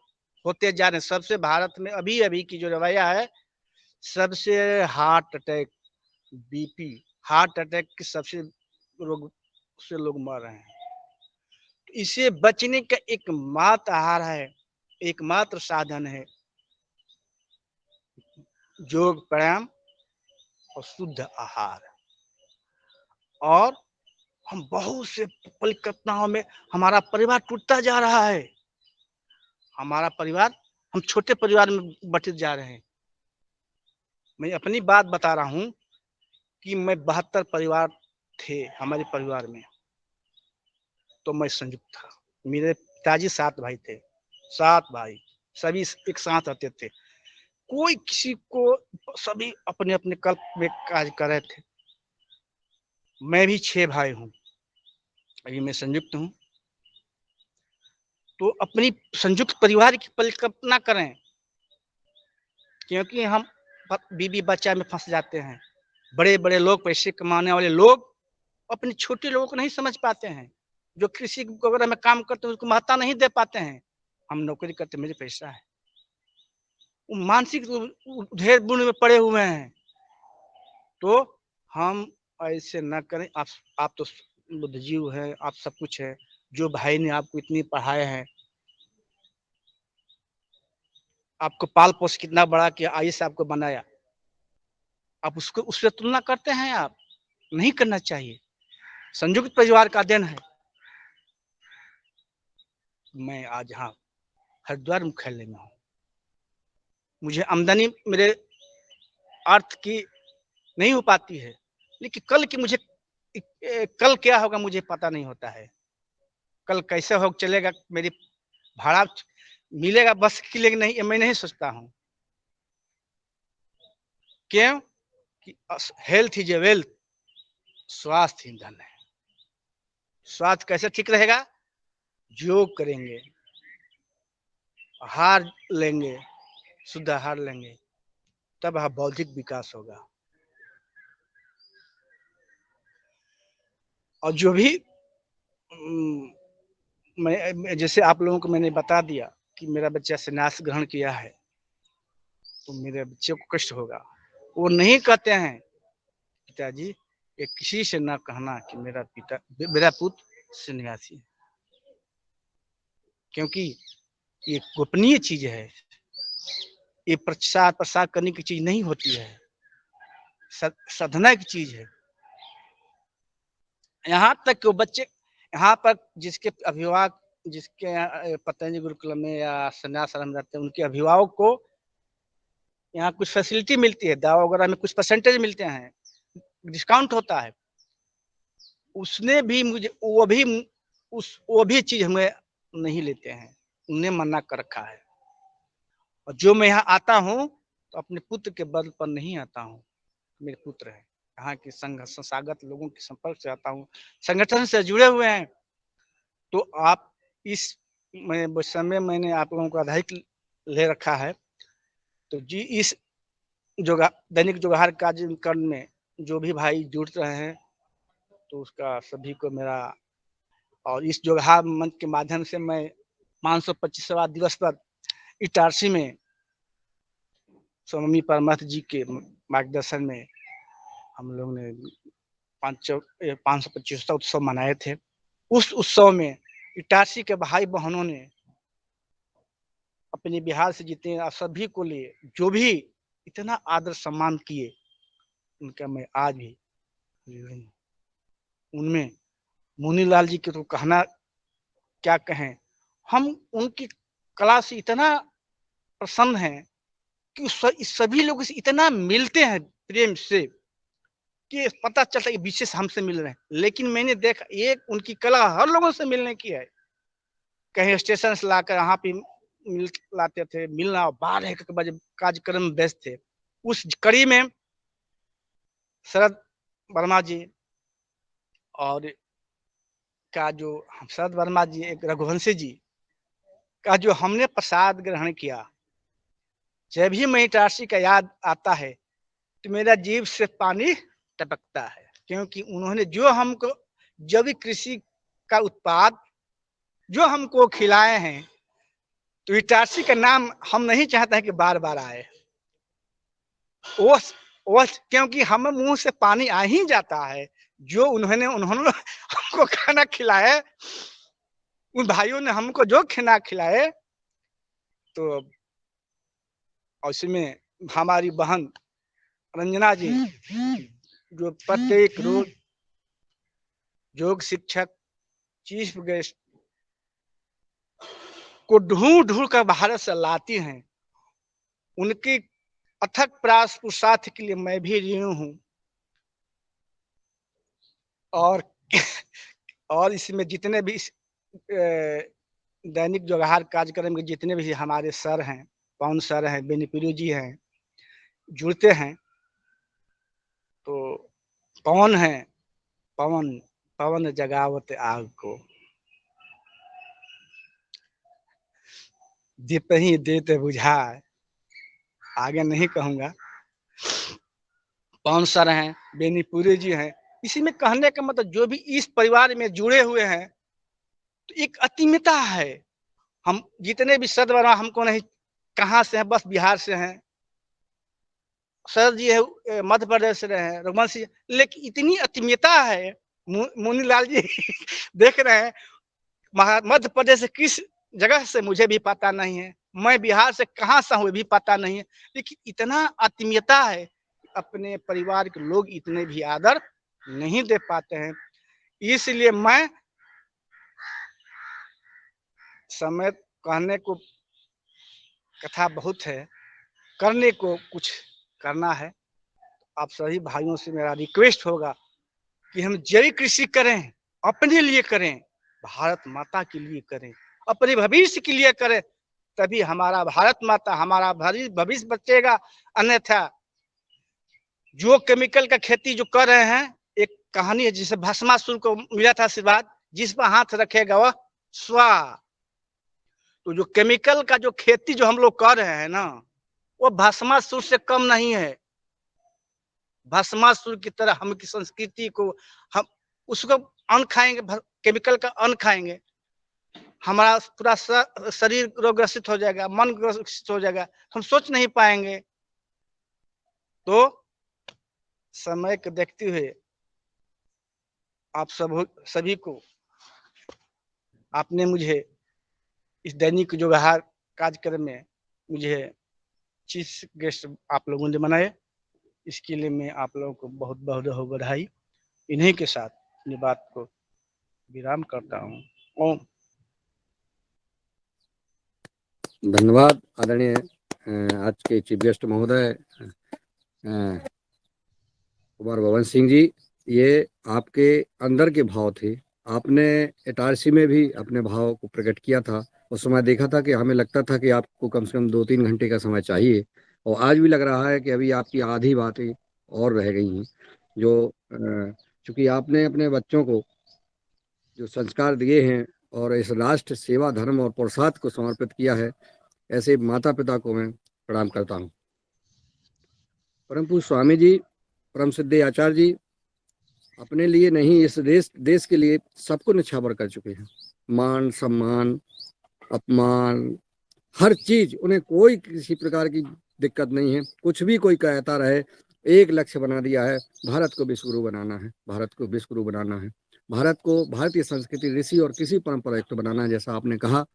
होते जा रहे हैं। सबसे भारत में अभी की जो रवैया है, सबसे heart attack, BP, heart attack के सबसे रोग से लोग मर रहे हैं। इसे बचने का एकमात्र आहार है, एकमात्र साधन है योग, प्राणायाम और शुद्ध आहार। और हम बहुत से परिकल्पनाओं में हमारा परिवार टूटता जा रहा है। हमारा परिवार, हम छोटे परिवार में बंटे जा रहे हैं। मैं अपनी बात बता रहा हूं कि मैं 72 परिवार थे हमारे परिवार में, तो मैं संयुक्त था। मेरे पिताजी 7 भाई थे, 7 भाई, सभी एक साथ रहते थे। कोई किसी को, सभी अपने अपने कल्प में कार्य कर रहे थे। मैं भी 6 भाई हूँ, अभी मैं संयुक्त हूँ। तो अपनी संयुक्त परिवार की परिकल्पना करें, क्योंकि हम बीबी बच्चा में फंस जाते हैं। बड़े बड़े लोग, पैसे कमाने वाले लोग अपने छोटे लोगों को नहीं समझ पाते हैं। जो कृषि वगैरह में काम करते हैं उसको महत्ता नहीं दे पाते हैं। हम नौकरी करते, मुझे पैसा है, वो मानसिक ढेर बुन में पड़े हुए हैं। तो हम ऐसे न करें। आप तो बुद्धिजीव है, आप सब कुछ है। जो भाई ने आपको इतनी पढ़ाए हैं, आपको पाल पोस कितना बड़ा किया, आईएएस आपको बनाया, आप उसको उससे तुलना करते हैं? आप नहीं करना चाहिए। संयुक्त परिवार का देन है। मैं आज यहाँ हरिद्वार मुख्यालय में हूँ। मुझे आमदनी मेरे अर्थ की नहीं हो पाती है, लेकिन कल क्या होगा मुझे पता नहीं होता है। कल कैसे हो चलेगा, मेरी भाड़ा मिलेगा बस के लिए नहीं, मैं नहीं सोचता हूँ। क्यों कि हेल्थ इज ए वेल्थ, स्वास्थ्य ही धन है। स्वास्थ्य कैसे ठीक रहेगा? योग करेंगे, आहार लेंगे, शुद्ध आहार लेंगे, तब बौद्धिक विकास होगा। और जो भी मैं जैसे आप लोगों को मैंने बता दिया कि मेरा बच्चा संन्यास ग्रहण किया है, तो मेरे बच्चे को कष्ट होगा। वो नहीं कहते हैं पिताजी, ये किसी से ना कहना कि मेरा पुत्र सन्यासी है, क्योंकि ये गोपनीय चीज है। ये प्रसार करने की चीज नहीं होती है, साधना की चीज है। यहाँ तक कि वो बच्चे, यहाँ पर जिसके अभिभावक, जिसके पतंजलि गुरुकुलम में या संन्यास आश्रम रहते हैं, उनके अभिभावक को यहाँ कुछ फैसिलिटी मिलती है, दवा वगैरह में कुछ परसेंटेज मिलते हैं, डिस्काउंट होता है। उसने भी मुझे वो भी चीज हमें नहीं लेते हैं, उन्हें मना कर रखा है। और जो मैं यहाँ आता हूँ तो अपने पुत्र के बल पर नहीं आता हूँ, मेरे पुत्र है, यहाँ के संघ संस्थागत लोगों के संपर्क से आता हूँ, संगठन से जुड़े हुए हैं। तो आप इस समय मैंने आप लोगों को आधारित ले रखा है। तो जी इस दैनिक जोगार कार्यक्रम में जो भी भाई जुड़ रहे हैं तो उसका सभी को मेरा, और इस जोगार मंच के माध्यम से मैं 525वां दिवस पर इटारसी में स्वामी परमार्थ जी के मार्गदर्शन में हम लोग ने 525वां उत्सव मनाए थे। उस उत्सव में इटारसी के भाई बहनों ने अपने बिहार से जितने सभी को लिए जो भी इतना आदर सम्मान किए, उनका मैं आज भी उनमें मुनीलाल जी के तो कहना क्या कहें, हम उनकी कला से इतना प्रसन्न हैं कि सभी लोगों से इतना मिलते हैं प्रेम से कि पता चलता है विशेष हमसे मिल रहे हैं। लेकिन मैंने देखा एक उनकी कला हर लोगों से मिलने की है, कहीं स्टेशन से लाकर यहाँ पे लाते थे, मिलना 12-1 बजे कार्यक्रम में व्यस्त थे। उस कड़ी में शरद वर्मा जी और का जो शरद वर्मा जी, एक रघुवंशी जी का जो हमने प्रसाद ग्रहण किया, जब भी मैं इटारसी का याद आता है तो मेरा जीभ से पानी टपकता है, क्योंकि उन्होंने जो हमको जैविक कृषि का उत्पाद जो हमको खिलाए हैं, तो इटारसी का नाम हम नहीं चाहते हैं कि बार बार आए। वो क्योंकि हम मुंह से पानी आ ही जाता है, जो उन्होंने हमको खाना खिलाए, उन भाइयों ने हमको जो खाना खिलाए। तो उसमें हमारी बहन रंजना जी जो प्रत्येक रोज योग शिक्षक चीफ गेस्ट को ढूंढ ढूंढ कर भारत से लाती हैं, उनकी अथक प्रयास पुरुषार्थ के लिए मैं भी ऋणी हूँ। और इसमें जितने भी दैनिक जोगार कार्यक्रम के जितने भी हमारे सर हैं, पवन सर हैं, बेनीपुरी जी हैं, जुड़ते हैं। तो पवन है, पवन पवन जगावत आग को, दीप ही देते बुझाए, आगे नहीं कहूंगा। पवन सर हैं, बेनीपुरी जी हैं। इसी में कहने का मतलब जो भी इस परिवार में जुड़े हुए हैं तो एक अतिमिता है। हम जितने भी सदवरा हमको नहीं कहाँ से हैं, बस बिहार से हैं। सर जी है मध्य प्रदेश से रहे हैं, रघुवंशी, लेकिन इतनी अतिमिता है। मुनीलाल जी देख रहे हैं मध्य प्रदेश से किस जगह से मुझे भी पता नहीं है, मैं बिहार से कहाँ से हूँ भी पता नहीं है, लेकिन इतना आत्मीयता है, अपने परिवार के लोग इतने भी आदर नहीं दे पाते हैं। इसलिए मैं समय कहने को कथा बहुत है, करने को कुछ करना है। आप सभी भाइयों से मेरा रिक्वेस्ट होगा कि हम जैविक कृषि करें, अपने लिए करें, भारत माता के लिए करें, अपने भविष्य के लिए करें, तभी हमारा भारत माता, हमारा भविष्य बचेगा। अन्यथा जो केमिकल का खेती जो कर रहे हैं, एक कहानी है जिसे भस्मासुर को मिला था आशीर्वाद, जिस पर हाथ रखेगा वह स्वा। तो जो केमिकल का जो खेती जो हम लोग कर रहे हैं ना, वो भस्मासुर से कम नहीं है। भस्मासुर की तरह हम की संस्कृति को, हम उसको अन्न खाएंगे, केमिकल का अन्न खाएंगे, हमारा पूरा शरीर रोगग्रसित हो जाएगा, मन ग्रसित हो जाएगा, हम सोच नहीं पाएंगे। तो समय को देखते हुए आप सभी को, आपने मुझे इस दैनिक जोगार कार्यक्रम में मुझे चीफ गेस्ट आप लोगों ने बनाए, इसके लिए मैं आप लोगों को बहुत बहुत बधाई। इन्हीं के साथ अपनी बात को विराम करता हूँ। ओम। धन्यवाद आदरणीय आज के चीफ गेस्ट महोदय कुमार बबन सिंह जी। ये आपके अंदर के भाव थे। आपने इटारसी में भी अपने भाव को प्रकट किया था। उस समय देखा था कि हमें लगता था कि आपको कम से कम 2-3 घंटे का समय चाहिए, और आज भी लग रहा है कि अभी आपकी आधी बातें और रह गई हैं। जो चूंकि आपने अपने बच्चों को जो संस्कार दिए हैं और इस राष्ट्र सेवा धर्म और पुरुषार्थ को समर्पित किया है, ऐसे माता पिता को मैं प्रणाम करता हूँ। परम पूज्य स्वामी जी, परम सिद्धे आचार्य जी अपने लिए नहीं, इस देश देश के लिए सबको निछावर कर चुके हैं। मान सम्मान, अपमान, हर चीज उन्हें, कोई किसी प्रकार की दिक्कत नहीं है। कुछ भी कोई कहता रहे, एक लक्ष्य बना दिया है, भारत को विश्वगुरु बनाना है, भारत को विश्वगुरु बनाना है, भारत को भारतीय संस्कृति ऋषि और किसी परंपरा युक्त बनाना है। जैसा आपने कहा,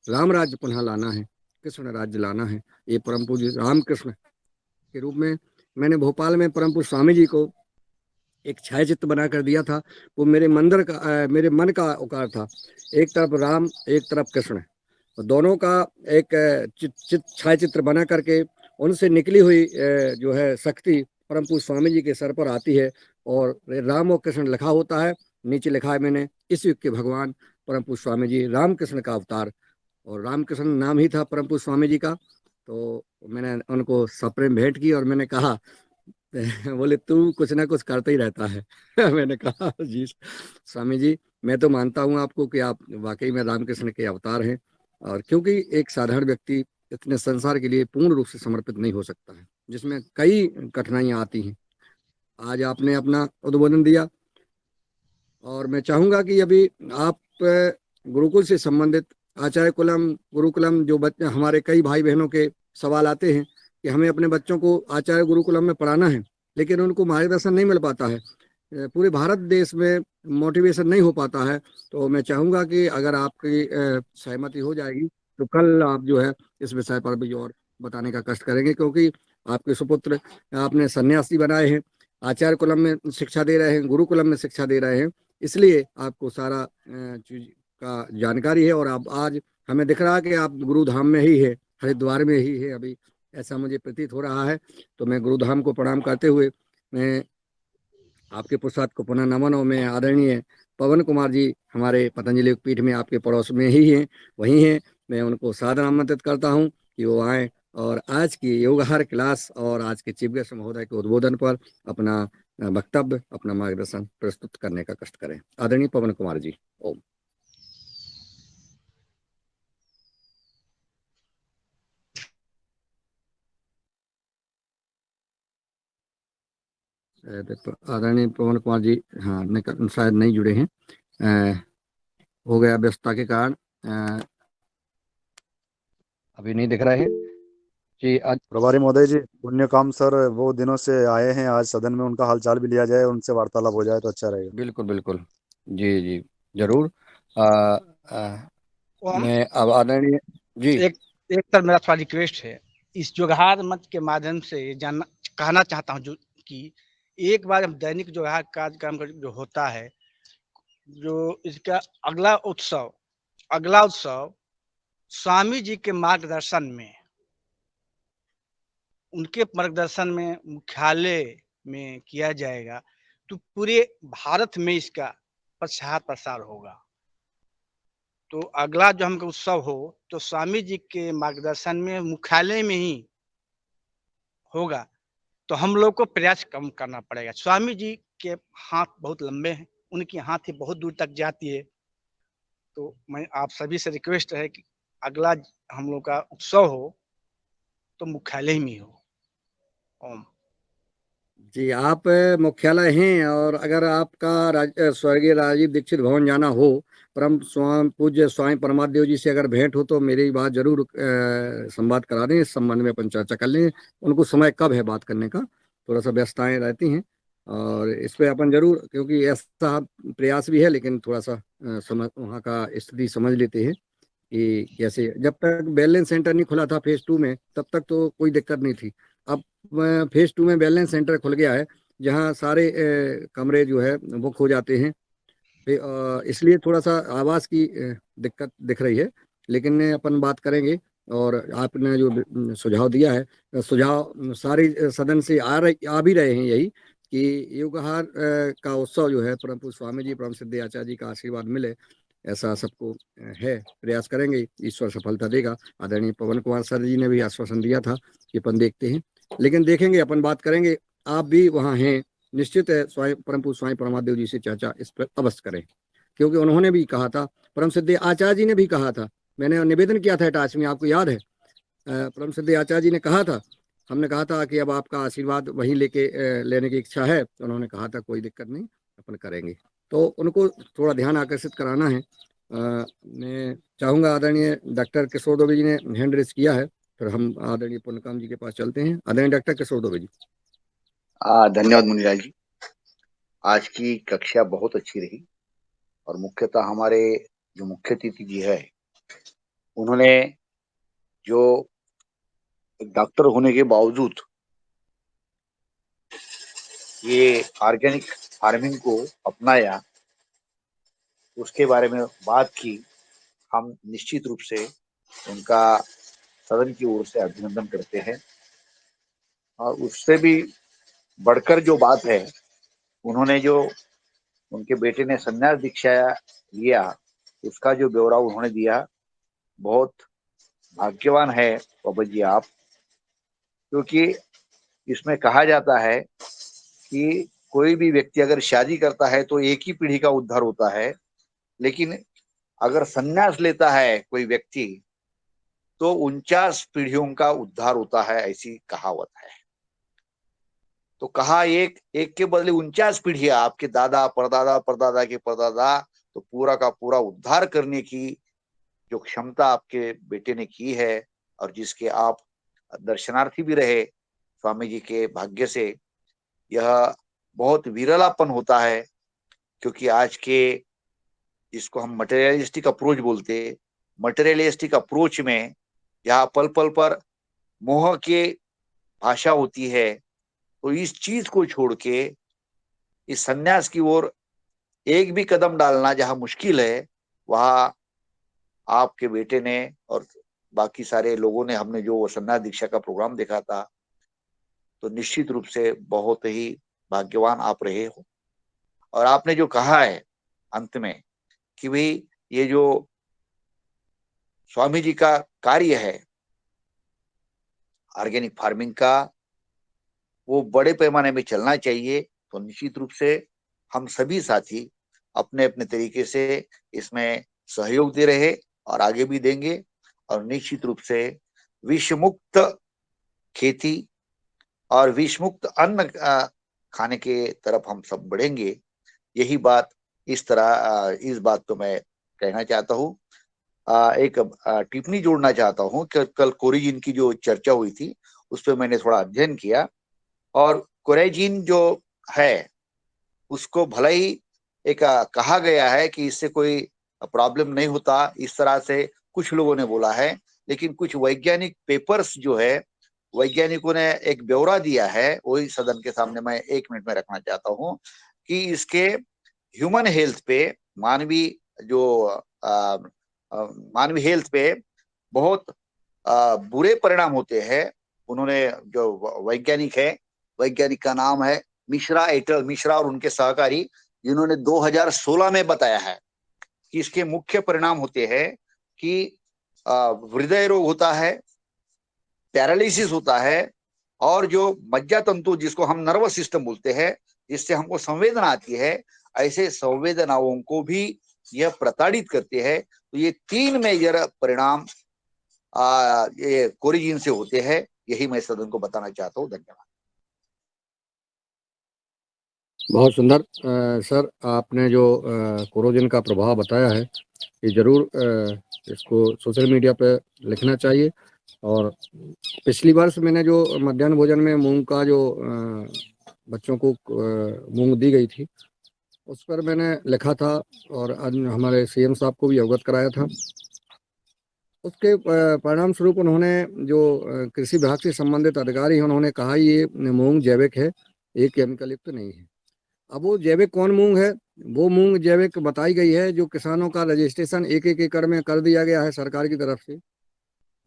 राम राज्य पुनः लाना है, कृष्ण राज्य लाना है। ये परम पूज्य रामकृष्ण के रूप में मैंने भोपाल में परम पूज्य स्वामी जी को एक छायाचित्र बना कर दिया था। वो मेरे मंदिर का मेरे मन का उकार था। एक तरफ राम, एक तरफ कृष्ण, और दोनों का एक छायाचित्र बना करके उनसे निकली हुई जो है शक्ति परम पूज्य स्वामी जी के सर पर आती है, और राम और कृष्ण लिखा होता है। नीचे लिखा है मैंने, इस युग के भगवान परम पूज्य स्वामी जी, रामकृष्ण का अवतार। और रामकृष्ण नाम ही था परम पूज्य स्वामी जी का। तो मैंने उनको सप्रेम भेंट की और मैंने कहा, बोले तू कुछ ना कुछ करता ही रहता है। मैंने कहा जी स्वामी जी, मैं तो मानता हूँ आपको कि आप वाकई में रामकृष्ण के अवतार हैं। और क्योंकि एक साधारण व्यक्ति इतने संसार के लिए पूर्ण रूप से समर्पित नहीं हो सकता है, जिसमें कई कठिनाइयां आती हैं। आज आपने अपना उद्बोधन दिया, और मैं चाहूंगा कि अभी आप गुरुकुल से संबंधित आचार्य कुलम, गुरुकुलम, जो बच्चे हमारे कई भाई बहनों के सवाल आते हैं कि हमें अपने बच्चों को आचार्य गुरुकुलम में पढ़ाना है, लेकिन उनको मार्गदर्शन नहीं मिल पाता है, पूरे भारत देश में मोटिवेशन नहीं हो पाता है। तो मैं चाहूंगा कि अगर आपकी सहमति हो जाएगी तो कल आप जो है इस विषय पर भी और बताने का कष्ट करेंगे, क्योंकि आपके सुपुत्र आपने सन्यासी बनाए हैं, आचार्य कुलम में शिक्षा दे रहे हैं, गुरुकुलम में शिक्षा दे रहे हैं, इसलिए आपको सारा चीज का जानकारी है। और आप आज हमें दिख रहा है कि आप गुरुधाम में ही है, हरिद्वार में ही है अभी, ऐसा मुझे प्रतीत हो रहा है। तो मैं गुरुधाम को प्रणाम करते हुए मैं आपके प्रसाद को पुनः नमन, और मैं आदरणीय पवन कुमार जी हमारे पतंजलि पीठ में आपके पड़ोस में ही हैं, वहीं हैं, मैं उनको सादर आमंत्रित करता हूं कि वो आए और आज की योगाहार क्लास और आज के चीफ गेस्ट महोदय के उद्बोधन पर अपना वक्तव्य, अपना मार्गदर्शन प्रस्तुत करने का कष्ट करें। आदरणीय पवन कुमार जी, ओम। आदरणीय पवन कुमार जी, हाँ, शायद नहीं जुड़े हैं, अ, हो गया व्यस्तता के कारण, अभी नहीं दिख रहे हैं जी। आज प्रभारी महोदय जी, पुण्य काम सर वो दिनों से आए हैं, आज सदन में उनका हालचाल भी लिया जाए, उनसे वार्तालाप हो जाए तो अच्छा रहेगा। बिल्कुल बिल्कुल, जी जी, जरूर। ओम, मैं अब आदरणीय जी। एक एक तर मेरा थोड़ा रिक्वेस्ट है, इस जोगहार मंच के माध्यम से जानना कहना चाहता हूँ जो कि एक बार हम दैनिक जोगहार कार्यक्रम जो होता है, जो इसका अगला उत्सव स्वामी जी के मार्गदर्शन में, उनके मार्गदर्शन में मुख्यालय में किया जाएगा, तो पूरे भारत में इसका प्रचार प्रसार होगा। तो अगला जो हमका उत्सव हो तो स्वामी जी के मार्गदर्शन में मुख्यालय में ही होगा। तो हम लोग को प्रयास कम करना पड़ेगा। स्वामी जी के हाथ बहुत लंबे हैं, उनकी हाथ ही बहुत दूर तक जाती है। तो मैं आप सभी से रिक्वेस्ट है कि अगला हम लोग का उत्सव हो तो मुख्यालय में हो। ओम। जी, आप मुख्यालय हैं, और अगर आपका स्वर्गीय राजीव दीक्षित भवन जाना हो, परम स्वामी पूज्य स्वामी परमादेव जी से अगर भेंट हो तो मेरी बात जरूर संवाद करा दें, इस संबंध में अपन चर्चा कर लें। उनको समय कब है बात करने का, थोड़ा सा व्यस्तताएं रहती हैं, और इस पे अपन जरूर, क्योंकि ऐसा प्रयास भी है, लेकिन थोड़ा सा समझ वहाँ का स्थिति समझ लेते हैं कि कैसे। जब तक बैलेंस सेंटर नहीं खुला था फेज 2 में, तब तक तो कोई दिक्कत नहीं थी। अब फेज 2 में बैलेंस सेंटर खुल गया है, जहाँ सारे कमरे जो है बुक हो जाते हैं। इसलिए थोड़ा सा आवाज़ की दिक्कत दिख रही है, लेकिन अपन बात करेंगे। और आपने जो सुझाव दिया है, सुझाव सारे सदन से आ भी रहे हैं यही, कि युगहार का उत्सव जो है परम पूज्य स्वामी जी परम सिद्ध आचार्य जी का आशीर्वाद मिले, ऐसा सबको है, प्रयास करेंगे, ईश्वर सफलता देगा। आदरणीय पवन कुमार सर जी ने भी आश्वासन दिया था कि अपन देखते हैं, लेकिन देखेंगे, अपन बात करेंगे। आप भी वहाँ हैं, निश्चित है स्वयं परम पूज्य स्वामी परमादेव जी से चर्चा इस पर अवश्य करें, क्योंकि उन्होंने भी कहा था, परम सिद्ध आचार्य जी ने भी कहा था, मैंने निवेदन किया था अटैच में, आपको याद है, परम सिद्ध आचार्य जी ने कहा था, हमने कहा था कि अब आपका आशीर्वाद वहीं लेने की इच्छा है, तो उन्होंने कहा था कोई दिक्कत नहीं, अपन करेंगे। तो उनको थोड़ा ध्यान आकर्षित कराना है। मैं चाहूँगा, आदरणीय डॉक्टर किशोर दुबे जी ने हैंड रेज किया है, फिर हम आदरणीय पुण्यकाम जी के पास चलते हैं। आदरणीय डॉक्टर किशोर दुबे जी। धन्यवाद मुनिलाल जी। आज की कक्षा बहुत अच्छी रही और मुख्यतः हमारे जो मुख्य अतिथि जी है उन्होंने जो डॉक्टर होने के बावजूद ये ऑर्गेनिक फार्मिंग को अपनाया, उसके बारे में बात की। हम निश्चित रूप से उनका सदन की ओर से अभिनंदन करते हैं। और उससे भी बढ़कर जो बात है, उन्होंने जो उनके बेटे ने संन्यास दीक्षा लिया, उसका जो ब्यौरा उन्होंने दिया, बहुत भाग्यवान है बाबा जी आप, क्योंकि इसमें कहा जाता है कि कोई भी व्यक्ति अगर शादी करता है तो एक ही पीढ़ी का उद्धार होता है, लेकिन अगर संन्यास लेता है कोई व्यक्ति तो 49 पीढ़ियों का उद्धार होता है, ऐसी कहावत है। तो कहा एक एक के बदले 49 पीढ़ियां, आपके दादा परदादा परदादा के परदादा, तो पूरा का पूरा उद्धार करने की जो क्षमता आपके बेटे ने की है और जिसके आप दर्शनार्थी भी रहे स्वामी जी के भाग्य से, यह बहुत विरलापन होता है। क्योंकि आज के जिसको हम मटेरियलिस्टिक अप्रोच बोलते, मटेरियलिस्टिक अप्रोच में जहाँ पल पल पर मोह की भाषा होती है, तो इस चीज को छोड़ के इस सन्यास की ओर एक भी कदम डालना जहाँ मुश्किल है, वहाँ आपके बेटे ने और बाकी सारे लोगों ने, हमने जो सन्यास दीक्षा का प्रोग्राम देखा था, तो निश्चित रूप से बहुत ही भाग्यवान आप रहे हो। और आपने जो कहा है अंत में कि भाई ये जो स्वामी जी का कार्य है ऑर्गेनिक फार्मिंग का, वो बड़े पैमाने में चलना चाहिए, तो निश्चित रूप से हम सभी साथी अपने अपने तरीके से इसमें सहयोग दे रहे और आगे भी देंगे। और निश्चित रूप से विष मुक्त खेती और विष मुक्त अन्न खाने के तरफ हम सब बढ़ेंगे। यही बात इस बात को मैं कहना चाहता हूँ। एक टिप्पणी जोड़ना चाहता हूँ कि कल कोरिजिन की जो चर्चा हुई थी उस पर मैंने थोड़ा अध्ययन किया, और कोरेजिन जो है उसको भले ही एक कहा गया है कि इससे कोई प्रॉब्लम नहीं होता, इस तरह से कुछ लोगों ने बोला है, लेकिन कुछ वैज्ञानिक पेपर्स जो है, वैज्ञानिकों ने एक ब्यौरा दिया है, वही सदन के सामने मैं 1 मिनट में रखना चाहता हूँ कि इसके ह्यूमन हेल्थ पे, मानवीय जो मानवीय हेल्थ पे बहुत बुरे परिणाम होते हैं। उन्होंने जो वैज्ञानिक है, वैज्ञानिक का नाम है मिश्रा एटल, मिश्रा और उनके सहकारी, जिन्होंने 2016 में बताया है कि इसके मुख्य परिणाम होते हैं कि हृदय रोग होता है, पैरालिसिस होता है, और जो मज्जा तंतु जिसको हम नर्वस सिस्टम बोलते हैं, जिससे हमको संवेदना आती है, ऐसे संवेदनाओं को भी यह प्रताड़ित करते हैं। तो ये 3 मेजर परिणाम ये कोरिजिन से होते हैं। यही मैं सदन को बताना चाहता हूँ। धन्यवाद। बहुत सुंदर। सर, आपने जो कोरोजिन का प्रभाव बताया है, ये जरूर इसको सोशल मीडिया पे लिखना चाहिए। और पिछली वर्ष मैंने जो मध्याह्न भोजन में मूंग का जो बच्चों को मूंग दी गई थी, उस पर मैंने लिखा था और हमारे सीएम साहब को भी अवगत कराया था। उसके परिणाम स्वरूप उन्होंने जो कृषि विभाग से संबंधित अधिकारी हैं, उन्होंने कहा ये मूंग जैविक है, ये केमिकल युक्त नहीं है। अब वो जैविक कौन मूंग है? वो मूंग जैविक बताई गई है जो किसानों का रजिस्ट्रेशन 1-1 एकड़ में कर दिया गया है सरकार की तरफ से,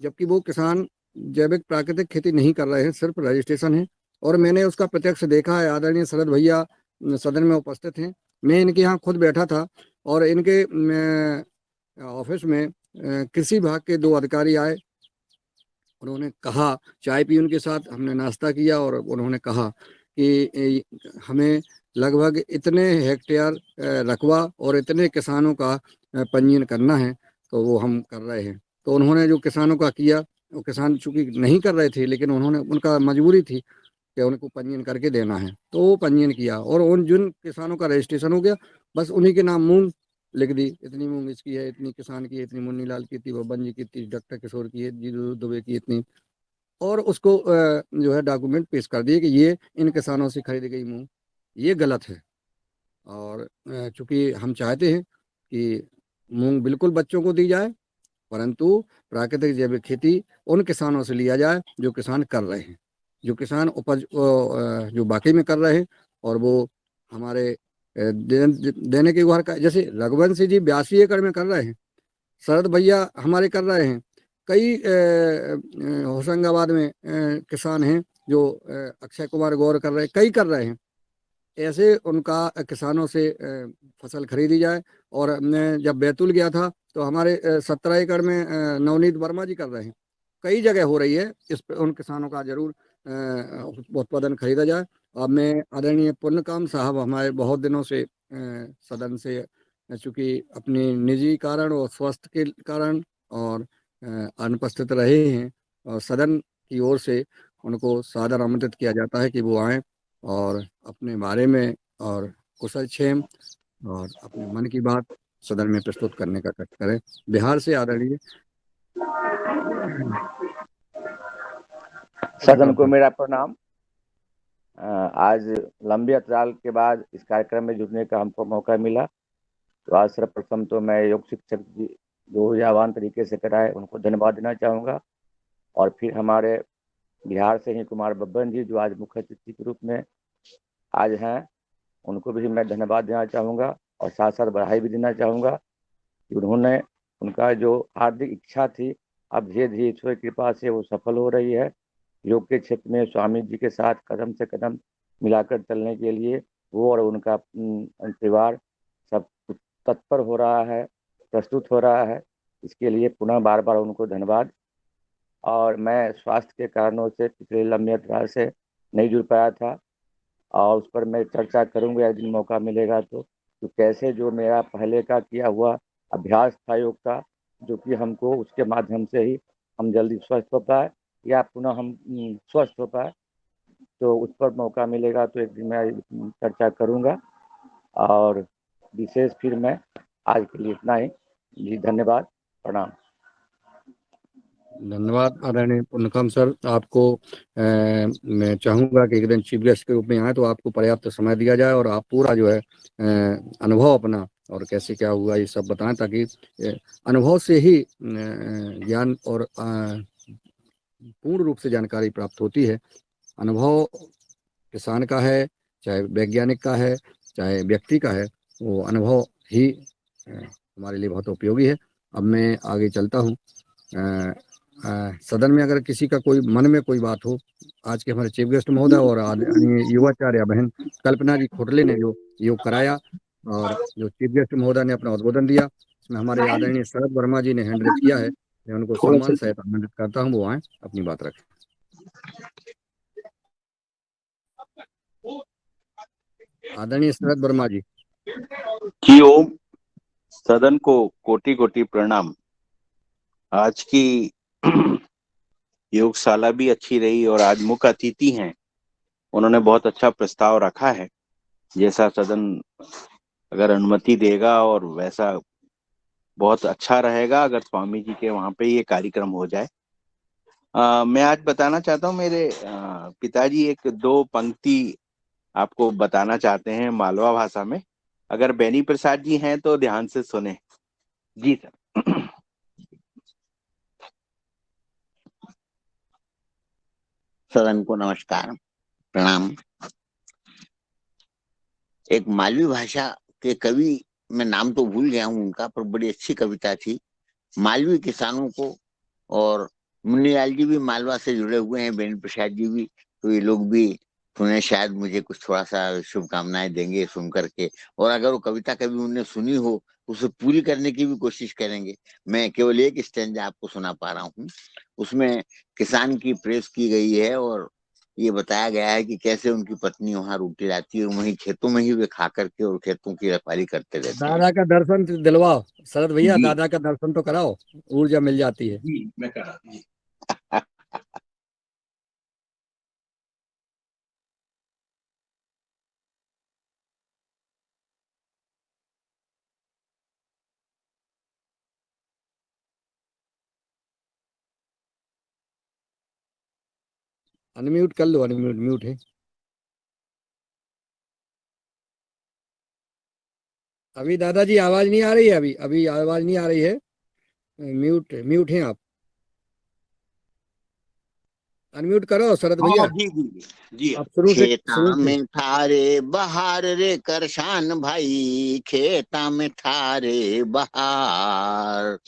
जबकि वो किसान जैविक प्राकृतिक खेती नहीं कर रहे हैं, सिर्फ रजिस्ट्रेशन है। और मैंने उसका प्रत्यक्ष देखा है। आदरणीय शरद भैया सदन में उपस्थित हैं, मैं इनके यहाँ खुद बैठा था और इनके ऑफिस में कृषि विभाग के 2 अधिकारी आए। उन्होंने कहा, चाय पी उनके साथ, हमने नाश्ता किया और उन्होंने कहा कि हमें लगभग इतने हेक्टेयर रकबा और इतने किसानों का पंजीयन करना है, तो वो हम कर रहे हैं। तो उन्होंने जो किसानों का किया, वो किसान चूंकि नहीं कर रहे थे, लेकिन उन्होंने, उनका मजबूरी थी कि उनको पंजीयन करके देना है, तो वो पंजीयन किया और उन जिन किसानों का रजिस्ट्रेशन हो गया, बस उन्हीं के नाम मूंग लिख दी, इतनी मूंग इसकी है, इतनी किसान की है, इतनी मुन्नी लाल की, इतनी बब्बन जी की, इतनी डॉक्टर किशोर की है, जीतू दुबे की इतनी, और उसको जो है डॉक्यूमेंट पेश कर दिए कि ये इन किसानों से खरीदी गई मूंग। ये गलत है। और चूंकि हम चाहते हैं कि मूंग बिल्कुल बच्चों को दी जाए, परंतु प्राकृतिक जैविक खेती उन किसानों से लिया जाए जो किसान कर रहे हैं, जो किसान उपज जो बाकी में कर रहे हैं, और वो हमारे देने के गुहार का, जैसे रघुवंशी जी 82 एकड़ में कर रहे हैं, शरद भैया हमारे कर रहे हैं, कई होशंगाबाद में किसान हैं जो अक्षय कुमार गौर कर रहे हैं, कई कर रहे हैं। ऐसे उनका किसानों से फसल खरीदी जाए। और मैं जब बैतूल गया था तो हमारे 17 एकड़ में नवनीत वर्मा जी कर रहे हैं, कई जगह हो रही है। उन किसानों का जरूर उत्पादन खरीदा जाए। अब मैं आदरणीय पुण्यकाम साहब हमारे बहुत दिनों से सदन से, चूंकि अपने निजी कारण और स्वास्थ्य के कारण और अनुपस्थित रहे हैं, और सदन की ओर से उनको सादर आमंत्रित किया जाता है कि वो आए और अपने बारे में और कुशल क्षेम और अपने मन की बात सदन में प्रस्तुत करने का कष्ट करें। बिहार से आदरणीय सदन को मेरा प्रणाम। आज लंबी अंतराल के बाद इस कार्यक्रम में जुड़ने का हमको मौका मिला, तो आज सर्वप्रथम तो मैं योग शिक्षक जी जो ऊर्जावान तरीके से कराए उनको धन्यवाद देना चाहूँगा, और फिर हमारे बिहार से ही कुमार बब्बन जी जो आज मुख्य अतिथि के रूप में आज हैं, उनको भी मैं धन्यवाद देना चाहूँगा और साथ साथ बधाई भी देना चाहूँगा कि उन्होंने, उनका जो हार्दिक इच्छा थी, अब धीरे धीरे ईश्वर की कृपा से वो सफल हो रही है। योग के क्षेत्र में स्वामी जी के साथ कदम से कदम मिलाकर चलने के लिए वो और उनका परिवार सब तत्पर हो रहा है, प्रस्तुत हो रहा है। इसके लिए पुनः बार बार उनको धन्यवाद। और मैं स्वास्थ्य के कारणों से पिछले लंबे अंतराल से नहीं जुड़ पाया था, और उस पर मैं चर्चा करूंगा एक दिन मौका मिलेगा तो कैसे जो मेरा पहले का किया हुआ अभ्यास था योग का, जो कि हमको उसके माध्यम से ही हम जल्दी स्वस्थ हो पाए या पुनः हम स्वस्थ हो पाए, तो उस पर मौका मिलेगा तो एक दिन मैं चर्चा करूंगा। और विशेष फिर मैं आज के लिए इतना ही जी, धन्यवाद, प्रणाम। धन्यवाद आदरणीय पुण्यकाम सर। आपको मैं चाहूँगा कि एक दिन चीफ गेस्ट के रूप में आए तो आपको पर्याप्त समय दिया जाए और आप पूरा जो है अनुभव अपना और कैसे क्या हुआ ये सब बताएं, ताकि अनुभव से ही ज्ञान और पूर्ण रूप से जानकारी प्राप्त होती है। अनुभव किसान का है, चाहे वैज्ञानिक का है, चाहे व्यक्ति का है, वो अनुभव ही हमारे लिए बहुत उपयोगी है। अब मैं आगे चलता हूँ। सदन में अगर किसी का कोई मन में कोई बात हो, आज के हमारे चीफ गेस्ट महोदय और युवाचार्य बहन कल्पना जी खोटले ने जो योग कराया और जो चीफ गेस्ट महोदय ने अपना उद्बोधन दिया, इसमें हमारे आदरणीय शरद वर्मा जी ने हैंड रेज किया है, मैं उनको सम्मान सहित आमंत्रित करता हूँ, वो आए अपनी बात रखें। आदरणीय शरद वर्मा जी। जी ओम। सदन को कोटि कोटि प्रणाम। आज की योगशाला भी अच्छी रही और आज मुख्य अतिथि हैं, उन्होंने बहुत अच्छा प्रस्ताव रखा है। जैसा सदन अगर अनुमति देगा और वैसा बहुत अच्छा रहेगा अगर स्वामी जी के वहां पे ये कार्यक्रम हो जाए। मैं आज बताना चाहता हूँ, मेरे पिताजी एक 2 पंक्ति आपको बताना चाहते हैं मालवा भाषा में। अगर बेनी प्रसाद जी हैं तो ध्यान से सुने। जी सर। सदन को नमस्कार, प्रणाम। एक मालवी भाषा के कवि, मैं नाम तो भूल गया हूँ उनका, पर बड़ी अच्छी कविता थी। मालवी किसानों को, और मुन्नीलाल जी भी मालवा से जुड़े हुए हैं, बेनी प्रसाद जी भी, तो ये लोग भी तो उन्हें शायद मुझे कुछ थोड़ा सा शुभकामनाएं देंगे सुन करके, और अगर वो कविता कभी उन्हें सुनी हो उसे पूरी करने की भी कोशिश करेंगे। मैं केवल एक स्टैंजा आपको सुना पा रहा हूँ। उसमें किसान की प्रेस की गई है और ये बताया गया है कि कैसे उनकी पत्नी वहां रोटी लाती है और वहीं खेतों में ही वे खा करके और खेतों की रखवाली करते रहते हैं। दादा का दर्शन दिलवाओ शरद भैया, जी दादा का दर्शन तो कराओ, ऊर्जा मिल जाती है। जी, मैं करा जी। अनम्यूट कर लो, अनम्यूट म्यूट है अभी। दादाजी आवाज नहीं आ रही है, अभी अभी आवाज नहीं आ रही है, म्यूट म्यूट है आप, अनम्यूट करो शरद हाँ भैया। जी जी जी। आप शुरू से खेता शुरू से। में थारे बहार रे करशान भाई, खेता में थारे बहार,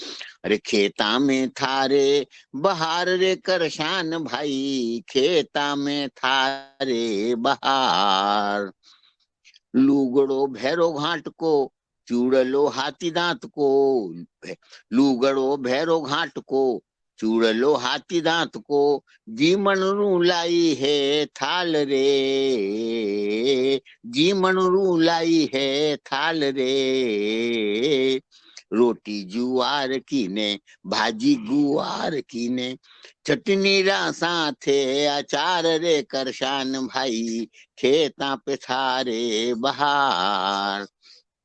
अरे खेता में थारे बहार रे करशान भाई, खेता में थारे बहार, लूगड़ो भैरो घाट को चूड़लो हाथी दांत को, लूगड़ो भैरो घाट को चूड़लो हाथी दांत को, जीमन रू लाई है थाल रे, जीमन रू लाई है थाल रे, रोटी जुआर की ने भाजी गुआर की ने, चटनी रा साथे अचार रे करशान भाई, खेता पे थारे बहार।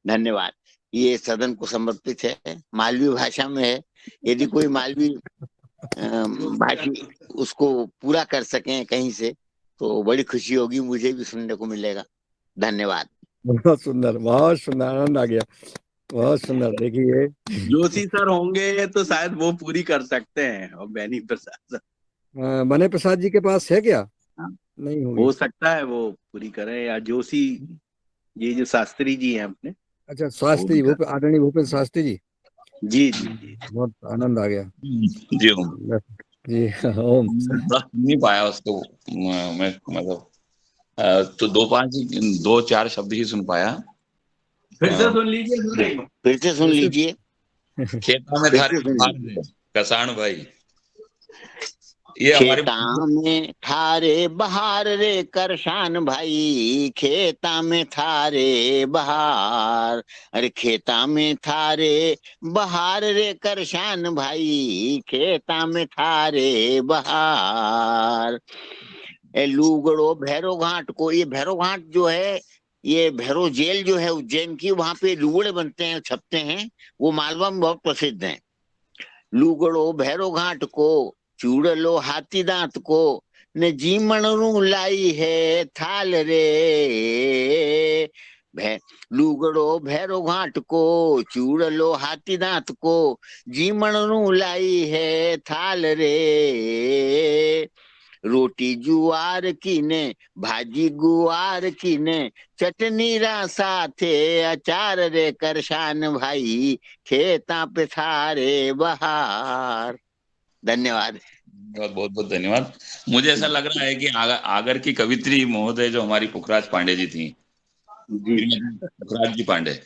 धन्यवाद। ये सदन को समर्पित है, मालवी भाषा में है। यदि कोई मालवी भाषी उसको पूरा कर सके कहीं से तो बड़ी खुशी होगी, मुझे भी सुनने को मिलेगा। धन्यवाद। बहुत सुंदर, आनंद आ गया, बहुत सुंदर। देखिए जोशी सर होंगे तो शायद वो पूरी कर सकते हैं, और बैनी प्रसाद सर बने प्रसाद जी के पास है क्या? हाँ, नहीं होगी। हो सकता है वो पूरी करें, या जोशी, ये जो शास्त्री जी हैं अपने, अच्छा, वो भी कर। आदरणीय भूपेंद्र शास्त्री जी। जी जी जी बहुत आनंद आ गया जी ओम। जी। ओम। बस नहीं पाया उसको, मैं मतलब तो दो पांच दो चार शब्द ही सुन पाया। फिर से सुन लीजिए। फिर से सुन लीजिए। खेता में फिर थारे से सुन बहार लीजिए। रे कसाण भाई, ये हमारी खेता में थारे बहार रे करशान भाई, खेता में थारे बहार, अरे खेता में थारे बहार रे करशान भाई, खेता में थारे बहार, ए लूगड़ो भैरो घाट को, ये भैरो घाट जो है, ये भैरो जेल जो है उज्जैन की, वहां पे लुगड़े बनते हैं, छपते हैं, वो मालवा में बहुत प्रसिद्ध है। लूगड़ो भैरो घाट को चूड़लो हाथी दांत को, ने जीमण रू लाई है थाल रे, लूगड़ो भैरो घाट को चूड़लो हाथी दांत को, जीमण रू लाई है थाल रे, रोटी जुआर की ने भाजी गुआर की ने, चटनी रा साथे अचार रे करशान भाई, खेता पे थारे बहार। धन्यवाद। बहुत बहुत धन्यवाद। मुझे ऐसा लग रहा है कि आगर की कवित्री महोदय जो हमारी पुखराज पांडे जी थी, पुखराज जी पांडे,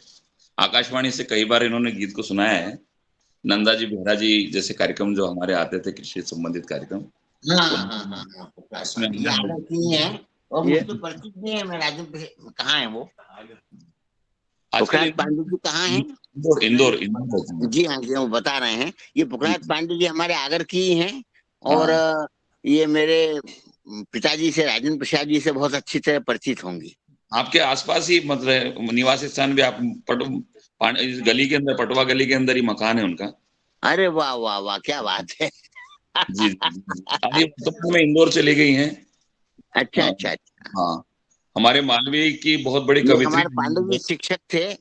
आकाशवाणी से कई बार इन्होंने गीत को सुनाया है। नंदा जी बेहरा जी जैसे कार्यक्रम जो हमारे आते थे, कृषि संबंधित कार्यक्रम, उसमें ये आगे की है और ये मुझे परिचित नहीं है। मैं राजन कहाँ है वो, आजकल पुखराज पांडे जी कहाँ हैं? इंदौर इंदौर जी हाँ जी, वो बता रहे हैं। ये पुखराज पांडे जी हमारे आगर की ही हैं, और हाँ। ये मेरे पिताजी से, राजेंद्र प्रसाद जी से बहुत अच्छी तरह परिचित होंगी। आपके आसपास ही मतलब निवास स्थान भी, आप इस गली के अंदर, पटवा गली के अंदर ही मकान है उनका। अरे वाह वाह वाह, क्या बात है। जी जी, अभी वर्तमान में इंदौर चली गई हैं। अच्छा हाँ अच्छा अच्छा। हाँ, हमारे मालवीय की बहुत बड़ी ये कवित्री। हमारे पांडे जी शिक्षक थे,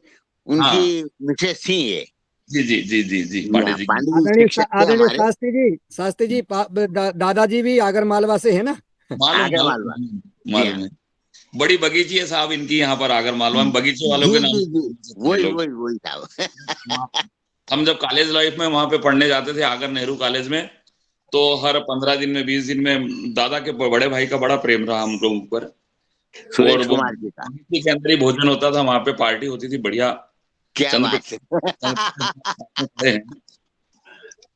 उनकी हाँ मिसेस थी ये। जी जी जी जी जी, जी पांडे हाँ, जी। पांडे जी शिक्षक थे आदरणीय हमारे। शास्त्री जी दादाजी भी आगर मालवा से है ना? मालूम आगर मालवा। मालूम जी मालूम हाँ। है। बड़ी बगीची है साहब इनकी यहाँ पर आगर मालवा में, बगीचे वालों जी के नाम जी जी, से ये वही लोग। वही वही था। हम जब कॉलेज लाइफ में वहां पे पढ़ने जाते थे आगर नेहरू कॉलेज में, तो हर 15 दिन में 20 दिन में दादा के बड़े भाई का बड़ा प्रेम रहा हम लोगों पर। सुरेश वो कुमार जी का। के अंदर ही भोजन होता था, वहां पे पार्टी होती थी बढ़िया। क्या बात है।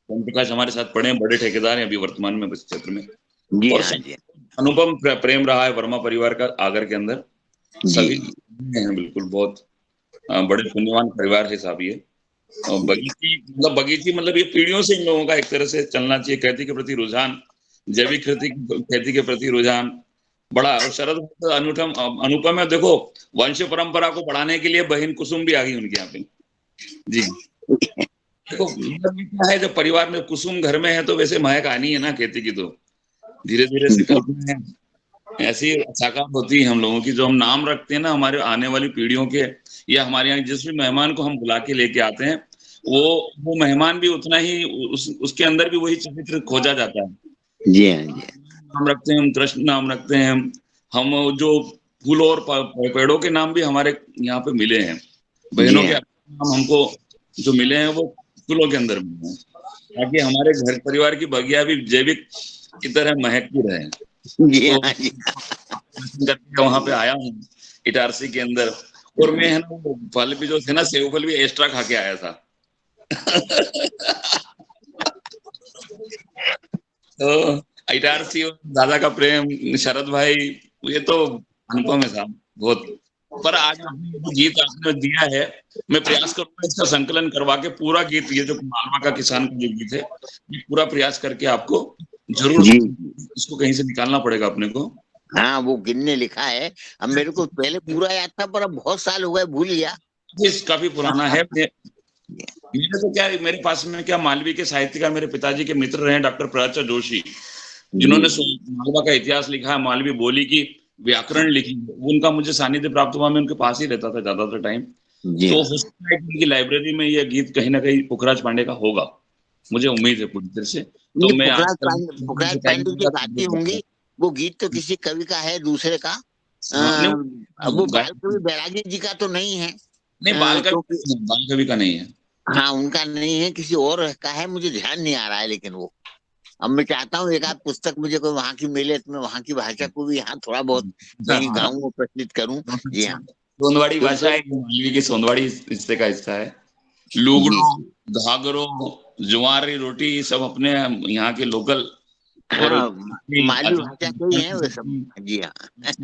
चंद्रप्रकाश हमारे साथ पढ़े हैं, बड़े ठेकेदार हैं अभी वर्तमान में इस क्षेत्र में। जी और हाँ जी अनुपम प्रेम रहा है वर्मा परिवार का आगर के अंदर, सभी जी हैं बिल्कुल, बहुत बड़े पुण्यवान परिवार है साहब ये। और बगीची मतलब ये पीढ़ियों से इन लोगों का एक तरह से चलना चाहिए, खेती के प्रति रुझान, जैविक खेती के प्रति रुझान बड़ा। और शरद तो अनुपम है, देखो वंश परंपरा को बढ़ाने के लिए बहन कुसुम भी आ गई उनके यहाँ पे। जी देखो मतलब क्या है, जब परिवार में कुसुम घर में है तो वैसे महक आनी है ना खेती की, तो धीरे धीरे से कल्पना ऐसी साकार होती है हम लोगों की, जो हम नाम रखते हैं ना हमारे आने वाली पीढ़ियों के, या हमारे यहाँ जिस भी मेहमान को हम बुला के लेके आते हैं, वो मेहमान भी उतना ही उसके अंदर भी वही चरित्र खोजा जाता है। जी हाँ जी नाम रखते हैं हम, कृष्ण नाम रखते हैं हम जो फूलों और पेड़ों के नाम भी हमारे यहाँ पे मिले हैं, बहनों के नाम हमको जो मिले हैं वो फूलों के अंदर मिले हैं, ताकि हमारे घर परिवार की बगिया भी जैविक की तरह महकती रहे। जी तो हाँ जी वहां पे आया हूँ इटारसी के अंदर, और मैं है ना वो फल भी जो थे ना, सेव फल भी एक्स्ट्रा खा के आया था। तो इटारसी और दादा का प्रेम, शरद भाई, ये तो अनुपम है साहब बहुत। पर आज जो गीत आपने दिया है, मैं प्रयास करूंगा इसका संकलन करवा के पूरा गीत, ये जो मालवा का किसान का जो गीत है, ये पूरा प्रयास करके आपको जरूर जी इसको कहीं से निकालना पड़ेगा अपने को। हाँ, वो गिनने लिखा है। अब मेरे को पहले पूरा याद था, पर अब बहुत साल हो गए, भूल गया। काफी पुराना है। मेरे तो क्या, मेरे पास में क्या, मालवी के साहित्यकार मेरे पिताजी के मित्र रहे डॉक्टर प्रहलाद जोशी, जिन्होंने मालवा का इतिहास लिखा है, मालवी बोली की व्याकरण लिखी, उनका मुझे सानिध्य प्राप्त हुआ, मैं उनके पास ही रहता था ज्यादातर टाइम। जी तो हो सकता है कि उनकी लाइब्रेरी में यह गीत कहीं ना कहीं पुखराज पांडे का होगा, मुझे उम्मीद है पूरी तरह से। तो नहीं, मैं पुखराज पांडे की गाती होंगी। वो गीत तो किसी कवि का है, दूसरे का। वो बाल कवि बैरागी जी का तो नहीं है। नहीं, बाल कवि का नहीं है। हाँ, उनका नहीं है, किसी और का है, मुझे ध्यान नहीं आ रहा है। लेकिन वो अब मैं चाहता हूँ एक आध पुस्तक मुझे कोई वहां की मिले, तो मैं वहां की भाषा को भी यहाँ थोड़ा बहुत कहीं गाऊं और प्रचलित करूं। जी हाँ, सोनवाड़ी भाषा है, मालवी की सोनवाड़ी हिस्से का हिस्सा है। लुगड़ो, घाघरो, ज्वारी रोटी सब अपने यहाँ के लोकल, और हाँ, मालवी भाषा के ही है वे सब। जी हाँ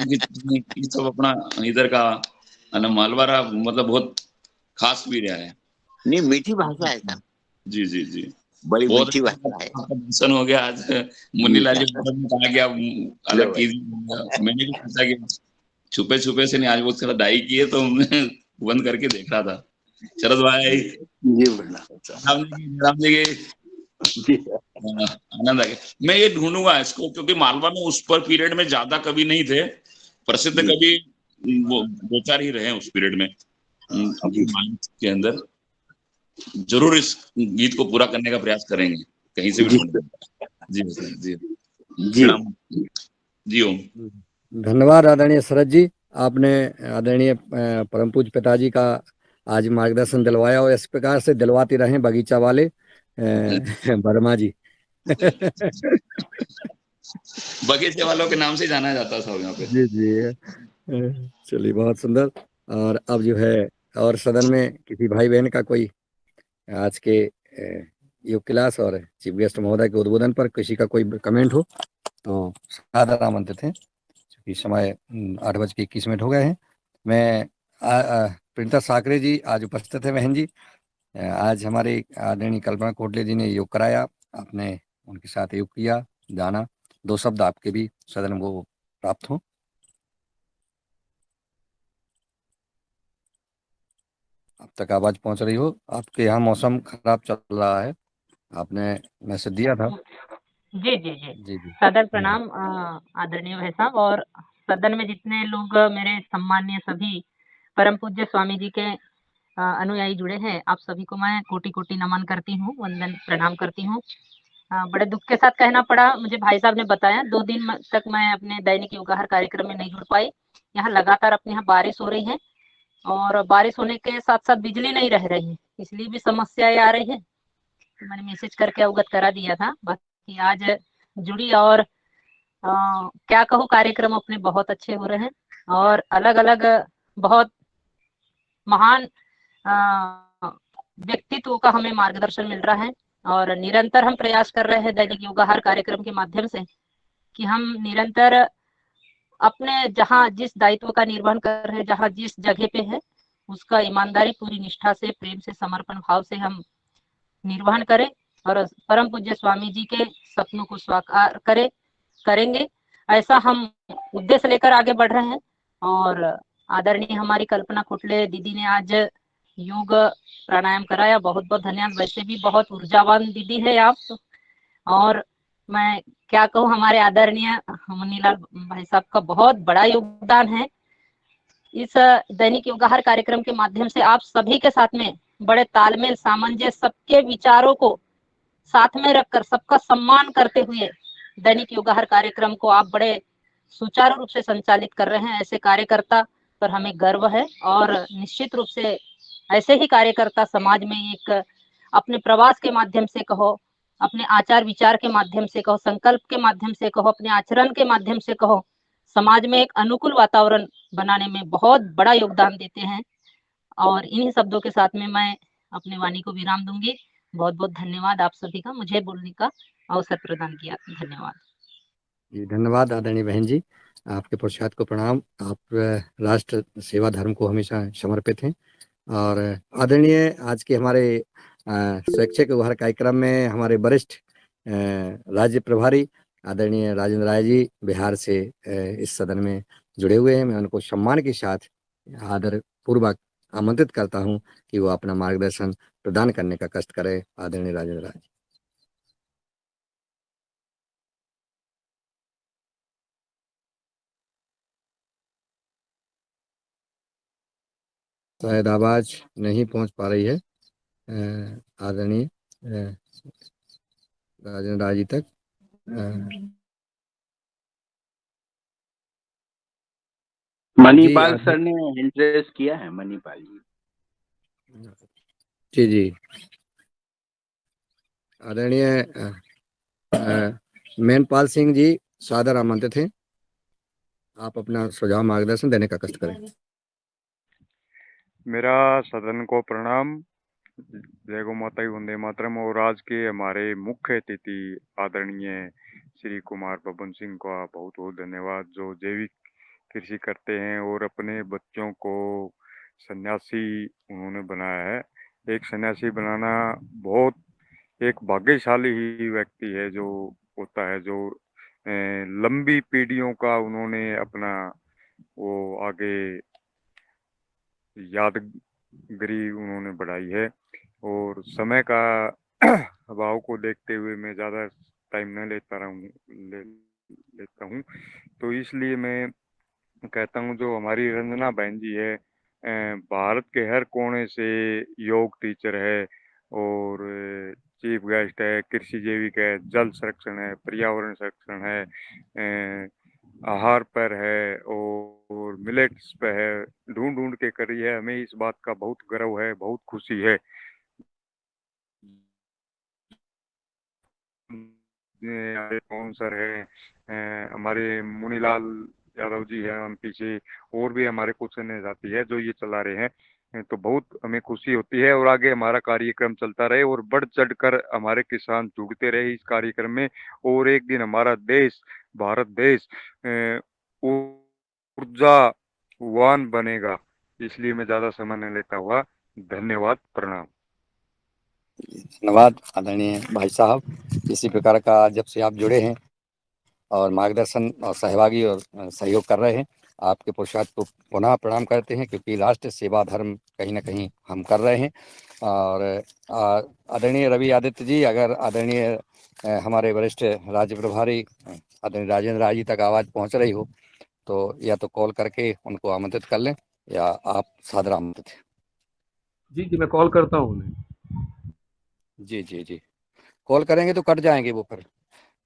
ये सब अपना इधर का मालवारा, मतलब बहुत खास भी रहा है। नहीं, मीठी भाषा है सर, जी जी जी, बड़ी बहुत मीठी भाषा है। आपका दर्शन हो गया आज। मुन्नीलाल जी ने कहा गया अलग कीजिए, मैंने भी सोचा कि छुपे छुपे से नहीं, आज वो थोड़ा डाई किए तो मैं बंद करके देख रहा था। शरद भाई जी राम जी के आनंद आ गया। मैं ये ढूंढूंगा इसको, क्योंकि मालवा में उस पर पीरियड में ज्यादा कवि नहीं थे, प्रसिद्ध कवि वो दो चार ही रहे उस पीरियड में अपने मालवा के अंदर। जरूर इस गीत को पूरा करने का प्रयास करेंगे, कहीं से भी ढूंढेंगे। जी जी जी जी ओम। धन्यवाद आदरणीय शरद जी, आपने आदरणीय परम पूज्य पिताजी का आज मार्गदर्शन दिलवाया, और इस प्रकार से दिलवाते रहे बगीचा वाले वर्मा जी। बगीचे वालों के नाम से जाना जाता था यहाँ पे। जी जी, चलिए बहुत सुंदर। और अब जो है, और सदन में किसी भाई बहन का कोई आज के योग क्लास और चीफ गेस्ट महोदय के उद्बोधन पर किसी का कोई कमेंट हो तो सादर आमंत्रित हैं। क्योंकि समय 8:21 हो गए हैं। मैं प्रिंटर साकरे जी आज उपस्थित है। बहन जी, आज हमारे आदरणीय कल्पना कोटले जी ने योग कराया, आपने उनके साथ योग किया, जाना। 2 शब्द आपके भी सदन को प्राप्त हो। अब तक आवाज पहुंच रही हो? आपके यहाँ मौसम खराब चल रहा है, आपने मैसेज दिया था। जी जी जी, जी जी, सादर प्रणाम आदरणीय भाई साहब, और सदन में जितने लोग मेरे सम्माननीय सभी परम पूज्य स्वामी जी के अनुयायी जुड़े हैं, आप सभी को मैं कोटि कोटि नमन करती हूँ, वंदन प्रणाम करती हूँ। बड़े दुख के साथ कहना पड़ा, मुझे भाई साहब ने बताया 2 दिन तक मैं अपने दैनिक योगाहार कार्यक्रम में नहीं जुड़ पाई। यहाँ लगातार अपने यहाँ बारिश हो रही है, और बारिश होने के साथ साथ बिजली नहीं रह रही है, इसलिए भी समस्याएं आ रही है। तो मैंने मैसेज करके अवगत करा दिया था। बाकी आज जुड़ी, और क्या कहूँ, कार्यक्रम अपने बहुत अच्छे हो रहे हैं और अलग अलग बहुत महान व्यक्तित्व का हमें मार्गदर्शन मिल रहा है और निरंतर हम प्रयास कर रहे हैं दैनिक योगाहार कार्यक्रम के माध्यम से कि हम निरंतर अपने जहाँ जिस दायित्व का निर्वहन कर रहे हैं, जहाँ जिस जगह पे है, उसका ईमानदारी पूरी निष्ठा से, प्रेम से, समर्पण भाव से हम निर्वहन करें और परम पूज्य स्वामी जी के सपनों को साकार करेंगे। ऐसा हम उद्देश्य लेकर आगे बढ़ रहे हैं और आदरणीय हमारी कल्पना खुटले दीदी ने आज योग प्राणायाम कराया, बहुत बहुत धन्यवाद। वैसे भी बहुत ऊर्जावान दीदी है आप और मैं क्या कहूँ, हमारे आदरणीय मुनीलाल भाई साहब का बहुत बड़ा योगदान है इस दैनिक योगाहार कार्यक्रम के माध्यम से। आप सभी के साथ में बड़े तालमेल, सामंजस्य, सबके विचारों को साथ में रखकर सबका सम्मान करते हुए दैनिक योगाहार कार्यक्रम को आप बड़े सुचारू रूप से संचालित कर रहे हैं। ऐसे कार्यकर्ता पर हमें गर्व है और निश्चित रूप से ऐसे ही कार्यकर्ता समाज में एक अपने प्रवास के माध्यम से कहो, अपने आचार विचार के माध्यम से कहो, संकल्प के माध्यम से कहो, अपने आचरण के माध्यम से कहो, समाज में एक अनुकूल वातावरण बनाने में बहुत बड़ा योगदान देते हैं। और इन्हीं शब्दों के साथ में मैं अपनी वाणी को विराम दूंगी। बहुत बहुत धन्यवाद आप सभी का मुझे बोलने का अवसर प्रदान किया। धन्यवाद जी। धन्यवाद आदरणीय बहन जी, आपके पुरुषार्थ को प्रणाम। आप राष्ट्र सेवा धर्म को हमेशा समर्पित हैं। और आदरणीय आज के हमारे स्वैच्छिक उपहार कार्यक्रम में हमारे वरिष्ठ राज्य प्रभारी आदरणीय राजेंद्र राय जी बिहार से इस सदन में जुड़े हुए हैं। मैं उनको सम्मान के साथ आदर पूर्वक आमंत्रित करता हूं कि वो अपना मार्गदर्शन प्रदान करने का कष्ट करें। आदरणीय राजेंद्र राय। शायद आवाज नहीं पहुंच पा रही है आदरणीय राजेंद्र राय जी तक। मणिपाल सर ने इंटरेस्ट किया है, मणिपाल जी। जी आदरणीय मेनपाल सिंह जी सादर आमंत्रित हैं, आप अपना सुझाव मार्गदर्शन देने का कष्ट करें। मेरा सदन को प्रणाम। जय गौ माता वंदे मातरम। और आज के हमारे मुख्य अतिथि आदरणीय श्री कुमार बब्बन सिंह का बहुत बहुत धन्यवाद, जो जैविक कृषि करते हैं और अपने बच्चों को सन्यासी उन्होंने बनाया है। एक सन्यासी बनाना बहुत एक भाग्यशाली ही व्यक्ति है जो होता है, जो लंबी पीढ़ियों का उन्होंने अपना वो आगे यादगिरी उन्होंने बढ़ाई है। और समय का अभाव को देखते हुए मैं ज़्यादा टाइम न लेता हूँ, तो इसलिए मैं कहता हूँ जो हमारी रंजना बहन जी है, भारत के हर कोने से योग टीचर है और चीफ गेस्ट है, कृषि जैविक है, जल संरक्षण है, पर्यावरण संरक्षण है, आहार पर है और मिलेट्स पे है, ढूंढ ढूंढ के करी है। हमें इस बात का बहुत गर्व है, बहुत खुशी है। कौन सर है, हमारे मुनीलाल यादव जी हैं, हम पीछे और भी हमारे कुछ अन्य साथी है जो ये चला रहे हैं, तो बहुत हमें खुशी होती है। और आगे हमारा कार्यक्रम चलता रहे और बढ़ चढ़कर हमारे किसान जुड़ते रहे इस कार्यक्रम में, और एक दिन हमारा देश, भारत देश ऊर्जावान बनेगा। इसलिए मैं ज्यादा समय नहीं लेता हुआ, धन्यवाद, प्रणाम। धन्यवाद आदरणीय भाई साहब, इसी प्रकार का जब से आप जुड़े हैं और मार्गदर्शन और सहभागी और सहयोग कर रहे हैं, आपके पुरुषार्थ को पुनः प्रणाम करते हैं, क्योंकि राष्ट्र सेवा धर्म कहीं ना कहीं हम कर रहे हैं। और आदरणीय रवि आदित्य जी, अगर आदरणीय हमारे वरिष्ठ राज्य प्रभारी आदरणीय राजेंद्र राय जी तक आवाज़ पहुंच रही हो तो या तो कॉल करके उनको आमंत्रित कर लें या आप सादर आमंत्रित हैं। जी जी, मैं कॉल करता हूँ उन्हें। जी जी जी, कॉल करेंगे तो कट जाएंगे वो, फिर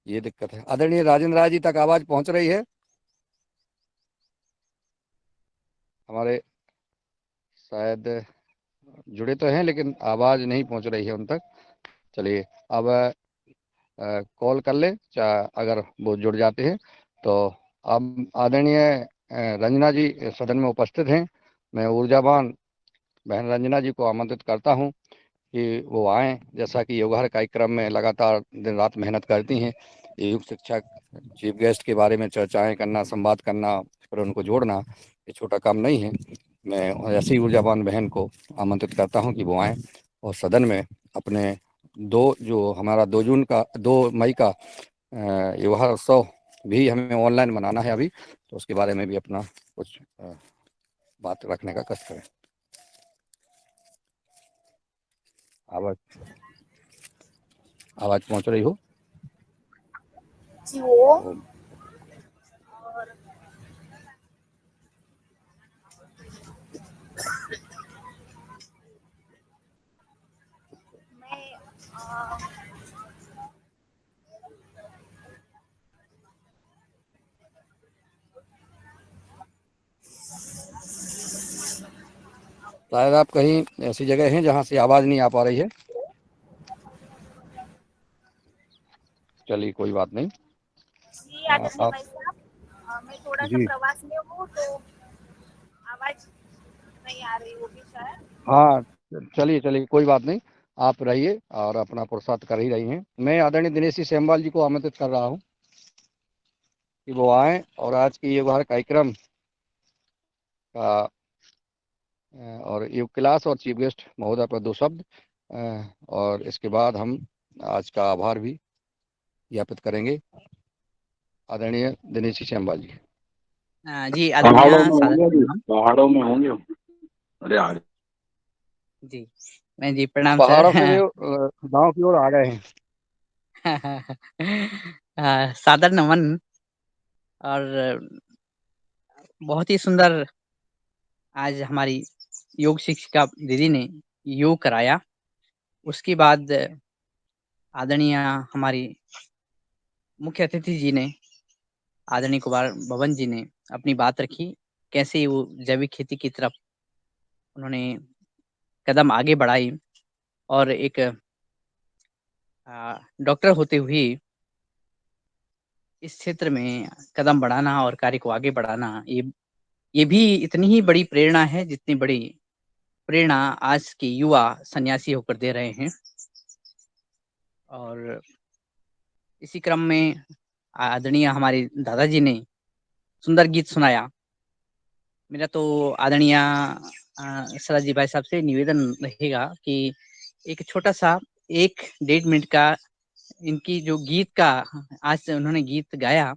ये दिक्कत है। आदरणीय राजेंद्र राय जी तक आवाज़ पहुंच रही है? हमारे शायद जुड़े तो हैं लेकिन आवाज़ नहीं पहुंच रही है उन तक। चलिए अब कॉल कर लें, अगर वो जुड़ जाते हैं तो अब आदरणीय रंजना जी सदन में उपस्थित हैं। मैं ऊर्जावान बहन रंजना जी को आमंत्रित करता हूं कि वो आएँ। जैसा कि योगहर कार्यक्रम में लगातार दिन रात मेहनत करती हैं। युग शिक्षक चीफ गेस्ट के बारे में चर्चाएं करना, संवाद करना, फिर उनको जोड़ना, ये छोटा काम नहीं है। मैं ऐसी ऊर्जावान बहन को आमंत्रित करता हूं कि वो आएँ और सदन में अपने जो हमारा 2 मई का युगहर उत्सव भी हमें ऑनलाइन मनाना है अभी, तो उसके बारे में भी अपना कुछ बात रखने का कष्ट करें। आवाज पहुंच रही हो? जी वो शायद आप कहीं ऐसी जगह हैं जहां से आवाज नहीं आ पा रही है। चलिए कोई बात नहीं। जी आदरणीय आप भाई साहब, मैं थोड़ा सा जी प्रवास में हूँ तो आवाज नहीं आ रही होगी शायद। हाँ, चलिए कोई बात नहीं। आप रहिए और अपना पुरुषार्थ कर ही रही हैं। मैं आदरणीय दिनेश जी सेमवाल जी को आमंत्रित कर रहा हूँ कि वो आएँ और आज की युगहर कार्यक्रम का और युग क्लास और चीफ गेस्ट महोदय पर 2 शब्द और इसके बाद हम आज का आभार भी ज्ञापित करेंगे। आदरणीय दिनेश जी सेमवाल जी। जी आदरणीय सादर प्रणाम। पहाड़ों में होंगे। अरे यार, जी मैं जी प्रणाम सर। पहाड़ों से भी गांव की ओर आ गए हैं। सादर नमन। और बहुत ही सुंदर आज हमारी योग शिक्षिका दीदी ने योग कराया। उसके बाद आदरणीय हमारी मुख्य अतिथि जी ने, आदरणीय कुमार भवन जी ने अपनी बात रखी, कैसे वो जैविक खेती की तरफ उन्होंने कदम आगे बढ़ाई और एक डॉक्टर होते हुए इस क्षेत्र में कदम बढ़ाना और कार्य को आगे बढ़ाना, ये भी इतनी ही बड़ी प्रेरणा है जितनी बड़ी प्रेरणा आज के युवा सन्यासी होकर दे रहे हैं। और इसी क्रम में आदरणीय हमारे दादाजी ने सुंदर गीत सुनाया। मेरा तो आदरणीय सराज जी भाई साहब से निवेदन रहेगा कि एक छोटा सा 1-1.5 मिनट का इनकी जो गीत का आज से उन्होंने गीत गाया,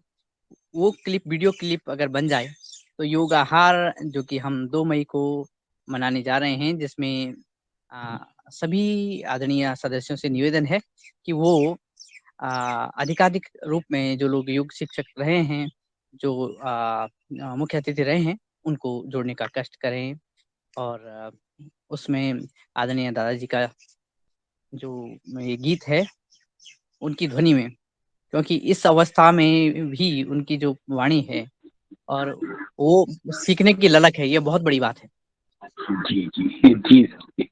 वो क्लिप, वीडियो क्लिप अगर बन जाए तो योग आहार जो कि हम 2 मई को मनाने जा रहे हैं, जिसमें सभी आदरणीय सदस्यों से निवेदन है कि वो अधिकाधिक रूप में जो लोग योग शिक्षक रहे हैं, जो मुख्य अतिथि रहे हैं, उनको जोड़ने का कष्ट करें। और उसमें आदरणीय दादाजी का जो ये गीत है, उनकी ध्वनि में, क्योंकि इस अवस्था में भी उनकी जो वाणी है और वो सीखने की ललक है, ये बहुत बड़ी बात है। जी जी जी सर।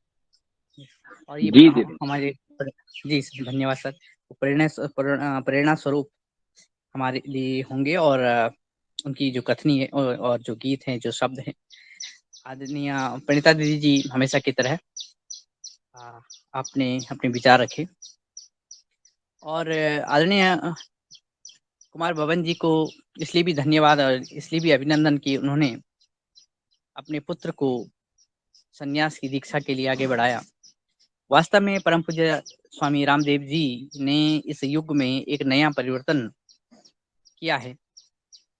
और ये जी दीदी। हमारे जी धन्यवाद सर। प्रेरणा स्वरूप हमारे लिए होंगे। और उनकी जो कथनी है और जो गीत हैं, जो शब्द हैं, आदरणीय प्रणीता दीदी जी हमेशा की तरह आपने अपने विचार रखे। और आदरणीय कुमार भवन जी को इसलिए भी धन्यवाद और इसलिए भी अभिनंदन कि उन्होंने अपने पुत्र को संन्यास की दीक्षा के लिए आगे बढ़ाया। वास्तव में परम पूज्य स्वामी रामदेव जी ने इस युग में एक नया परिवर्तन किया है।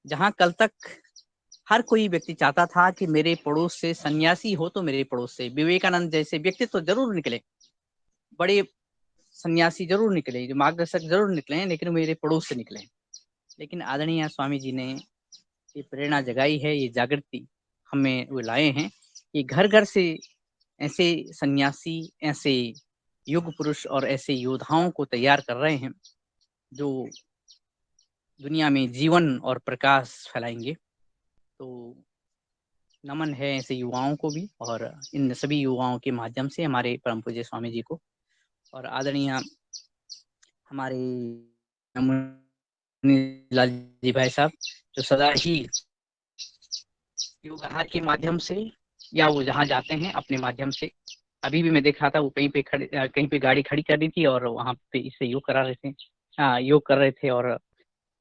जहां कल तक हर कोई व्यक्ति चाहता था कि मेरे पड़ोस से सन्यासी हो तो मेरे पड़ोस से विवेकानंद जैसे व्यक्ति तो जरूर निकले, बड़े सन्यासी जरूर निकले, जो मार्गदर्शक जरूर निकले, लेकिन मेरे पड़ोस से निकले। लेकिन आदरणीय स्वामी जी ने ये प्रेरणा जगाई है, ये जागृति हमें वो लाए हैं कि घर घर से ऐसे सन्यासी, ऐसे युग पुरुष और ऐसे योद्धाओं को तैयार कर रहे हैं जो दुनिया में जीवन और प्रकाश फैलाएंगे। तो नमन है ऐसे युवाओं को भी, और इन सभी युवाओं के माध्यम से हमारे परम पूज्य स्वामी जी को और आदरणीय हमारे मुनीलाल जी भाई साहब, जो सदा ही योगाहार के माध्यम से या वो जहाँ जाते हैं अपने माध्यम से, अभी भी मैं देख रहा था वो कहीं पे गाड़ी खड़ी कर दी थी और वहाँ पे इससे योग करा रहे थे, योग कर रहे थे और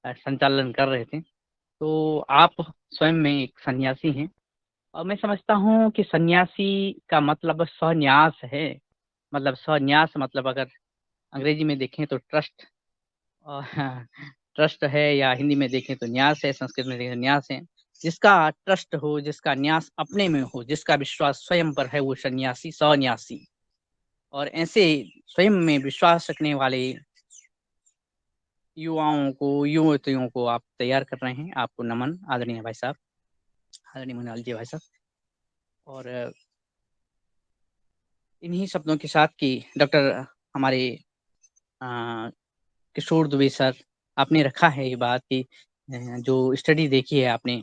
संचालन कर रहे थे। तो आप स्वयं में एक सन्यासी हैं और मैं समझता हूँ कि सन्यासी का मतलब संन्यास है। मतलब संन्यास मतलब अगर अंग्रेजी में देखें तो ट्रस्ट, ट्रस्ट है, या हिंदी में देखें तो न्यास है, संस्कृत में देखें तो न्यास है। जिसका ट्रस्ट हो, जिसका न्यास अपने में हो, जिसका विश्वास स्वयं पर है, वो सन्यासी संन्यासी। और ऐसे स्वयं में विश्वास रखने वाले युवतियों को आप तैयार कर रहे हैं। आपको नमन आदरणीय भाई साहब, आदरणीय मुनाल जी भाई साहब। और इन्हीं शब्दों के साथ कि डॉक्टर हमारे किशोर दुबे सर, आपने रखा है ये बात कि जो स्टडी देखी है आपने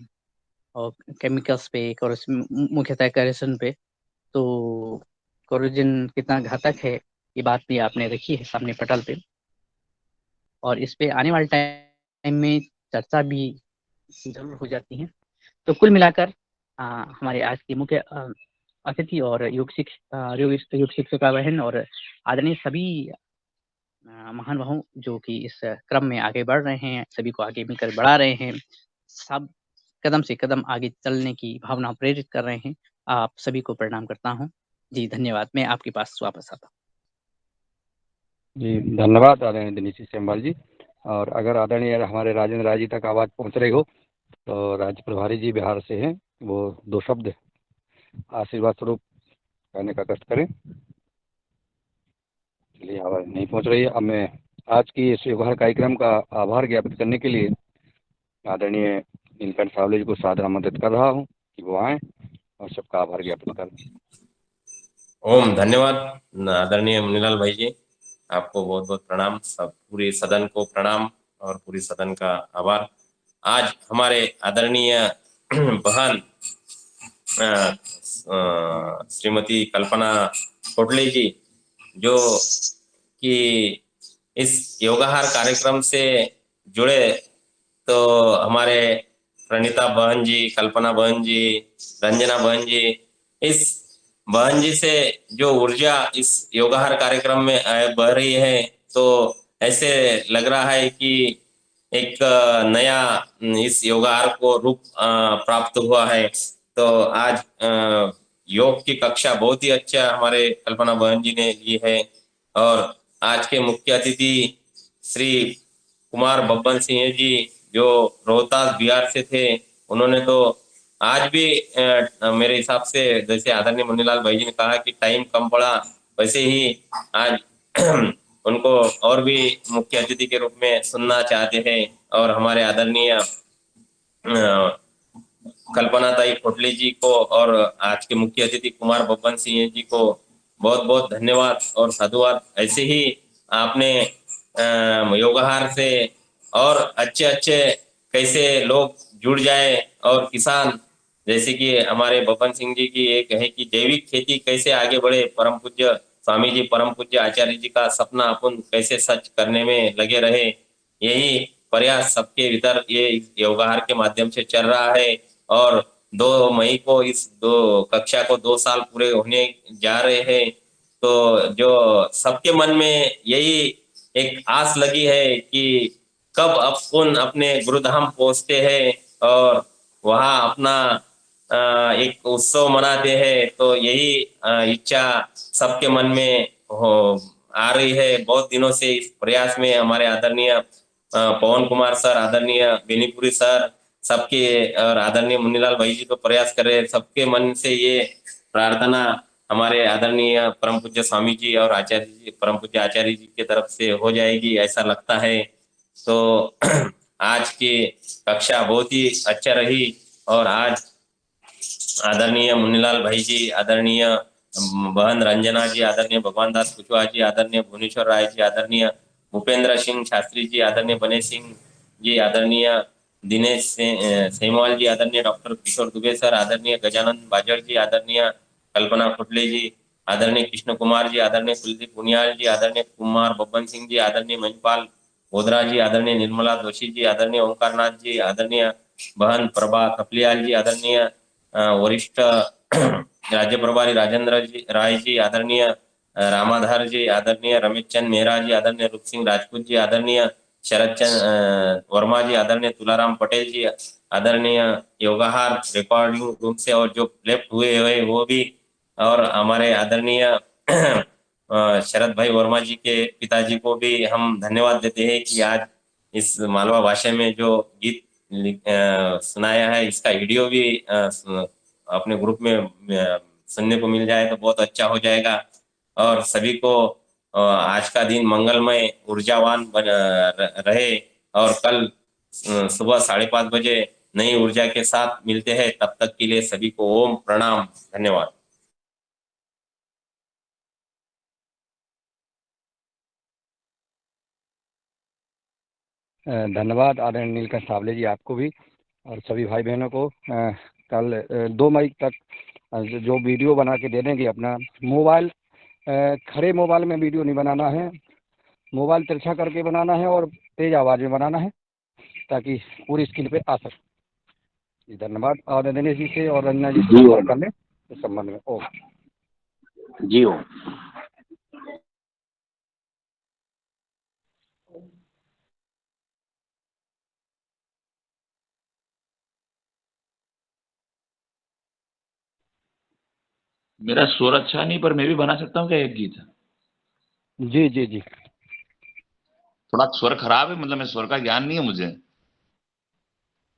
और केमिकल्स पे और मुख्यतः करेसन पे, तो कोरोजन कितना घातक है ये बात भी आपने रखी है सामने पटल पे, और इस पे आने वाले टाइम में चर्चा भी जरूर हो जाती है। तो कुल मिलाकर हमारे आज की मुख्य अतिथि और योग शिक्षिका बहन और आदरणीय सभी महान बहु जो कि इस क्रम में आगे बढ़ रहे हैं, सभी को आगे मिलकर बढ़ा रहे हैं, सब कदम से कदम आगे चलने की भावना प्रेरित कर रहे हैं। आप सभी को प्रणाम करता हूँ। जी धन्यवाद। मैं आपके पास वापस आता हूँ। जी धन्यवाद आदरणीय दिनेश सेमवाल जी। और अगर आदरणीय हमारे राजेंद्र राय जी तक आवाज़ पहुँच रही हो तो राज्य प्रभारी जी बिहार से हैं, वो 2 शब्द आशीर्वाद स्वरूप कहने का कष्ट करें। चलिए आवाज़ नहीं पहुँच रही है। अब मैं आज की इस योगाहार कार्यक्रम का आभार ज्ञापित करने के लिए आदरणीय नीलकंठ सावले जी को सादर आमंत्रित कर रहा हूँ कि वो आएँ और सबका आभार ज्ञापित करें। ओम धन्यवाद आदरणीय मुनीलाल भाई जी, आपको बहुत बहुत प्रणाम, सब पूरे सदन को प्रणाम और पूरी सदन का आभार। आज हमारे आदरणीय बहन श्रीमती कल्पना कोटले जी, जो कि इस योगाहार कार्यक्रम से जुड़े, तो हमारे प्रणीता बहन जी, कल्पना बहन जी, रंजना बहन जी, इस बहन जी से जो ऊर्जा इस योगाहार कार्यक्रम में बह रही है, तो ऐसे लग रहा है कि एक नया इस योगाहार को रूप प्राप्त हुआ है। तो आज योग की कक्षा बहुत ही अच्छा हमारे कल्पना बहन जी ने ली है। और आज के मुख्य अतिथि श्री कुमार बब्बन सिंह जी, जो रोहतास बिहार से थे, उन्होंने तो आज भी मेरे हिसाब से, जैसे आदरणीय मुनीलाल भाई जी ने कहा कि टाइम कम पड़ा, वैसे ही आज उनको और भी मुख्य अतिथि के रूप में सुनना चाहते हैं। और हमारे आदरणीय कल्पना ताई कोटले जी को और आज के मुख्य अतिथि कुमार बब्बन सिंह जी को बहुत बहुत धन्यवाद और साधुवाद। ऐसे ही आपने योगाहार से और अच्छे अच्छे कैसे लोग जुड़ जाए, और किसान, जैसे कि हमारे बब्बन सिंह जी की एक है कि जैविक खेती कैसे आगे बढ़े, परम पूज्य स्वामी जी, परम पूज्य आचार्य जी का सपना अपन कैसे सच करने में लगे रहे, यही प्रयास सबके भीतर ये योगाहार के माध्यम से चल रहा है। और 2 मई को इस 2 कक्षा को 2 साल पूरे होने जा रहे हैं। तो जो सबके मन में यही एक आस लगी है कि कब अपन अपने गुरुधाम पहुंचते हैं और वहां अपना एक उत्सव मनाते हैं। तो यही इच्छा सबके मन में आ रही है बहुत दिनों से। इस प्रयास में हमारे आदरणीय पवन कुमार सर, आदरणीय बेनीपुरी सर, सबके और आदरणीय मुनीलाल भाई जी तो प्रयास कर रहे हैं। सबके मन से ये प्रार्थना हमारे आदरणीय परम पूज्य स्वामी जी और आचार्य जी, परम पूज्य आचार्य जी की तरफ से हो जाएगी, ऐसा लगता है। तो आज की कक्षा बहुत ही अच्छा रही। और आज आदरणीय मुनीलाल भाई जी, आदरणीय बहन रंजना जी, आदरणीय भगवान दास कुशवाहा जी, आदरणीय भुवनेश्वर राय जी, आदरणीय भूपेंद्र सिंह शास्त्री जी, आदरणीय बने सिंह जी, आदरणीय दिनेश सेमवाल जी, आदरणीय डॉक्टर किशोर दुबे सर, आदरणीय गजानन बाजड़ जी, आदरणीय कल्पना खुटले जी, आदरणीय कृष्ण कुमार जी, आदरणीय कुलदीप पुनियाल जी, आदरणीय कुमार बब्बन सिंह जी, आदरणीय महिपाल गोधरा जी, आदरणीय निर्मला जोशी जी, आदरणीय ओंकारनाथ जी, आदरणीय बहन प्रभा कपलियाल जी, आदरणीय वरिष्ठ राज्य प्रभारी राजेंद्र जी राय जी, आदरणीय रामाधार जी, आदरणीय रमेश चंद मेहरा जी, आदरणीय रुप सिंह राजपूत जी, आदरणीय शरद चंद वर्मा जी, आदरणीय तुलाराम पटेल जी, आदरणीय योगाहार रिकॉर्डिंग रूम से और जो लेफ्ट हुए वो भी, और हमारे आदरणीय शरद भाई वर्मा जी के पिताजी को भी हम धन्यवाद देते हैं कि आज इस मालवा भाषा में जो गीत सुनाया है, इसका वीडियो भी अपने ग्रुप में सुनने को मिल जाए तो बहुत अच्छा हो जाएगा। और सभी को आज का दिन मंगलमय ऊर्जावान रहे, और कल सुबह 5:30 बजे नई ऊर्जा के साथ मिलते हैं। तब तक के लिए सभी को ओम प्रणाम, धन्यवाद। धन्यवाद आदरणीय नीलकंठ सावले जी, आपको भी और सभी भाई बहनों को। कल 2 मई तक जो वीडियो बना के दे देंगे अपना मोबाइल, खड़े मोबाइल में वीडियो नहीं बनाना है, मोबाइल तिरछा करके बनाना है और तेज आवाज़ में बनाना है ताकि पूरी स्क्रीन पे आ सके। धन्यवाद। और दिनेश जी से और रंजना जी से संपर्क कर लें इस संबंध में। ओके जी हो। मेरा स्वर अच्छा नहीं, पर मैं भी बना सकता हूँ क्या एक गीत? जी जी जी। थोड़ा स्वर खराब है, मतलब मैं स्वर का ज्ञान नहीं है मुझे,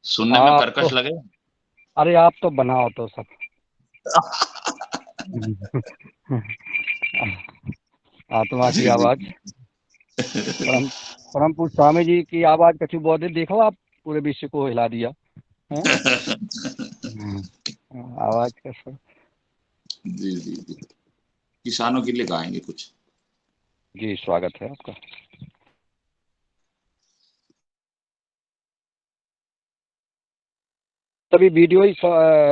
सुनने में आप कर्कश तो, लगे। अरे आप तो बनाओ तो सब। आत्मा की जी जी। आवाज, परम पूज्य स्वामी जी की आवाज कछु बहुत है, देखो आप पूरे विश्व को हिला दिया है। आवाज का सब। जी जी जी। किसानों के लिए गाएंगे कुछ। जी स्वागत है आपका। तभी वीडियो ही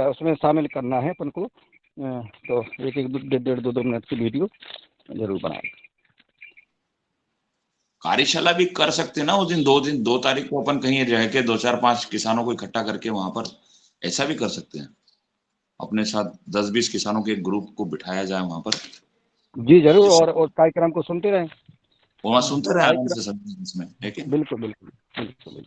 उसमें शामिल करना है अपन को, तो एक 1-1 मिनट की वीडियो जरूर बनाए। कार्यशाला भी कर सकते हैं ना उस दिन, 2 तारीख को अपन कहीं रह के 2-4-5 किसानों को इकट्ठा करके वहां पर ऐसा भी कर सकते हैं। अपने साथ 10-20 किसानों के एक ग्रुप को बिठाया जाए वहां पर। जी जरूर, और कार्यक्रम को सुनते रहें। वहां सुनते रहे आराम कार्यक्रम से सब इसमें, ठीक है। बिल्कुल बिल्कुल बिल्कुल।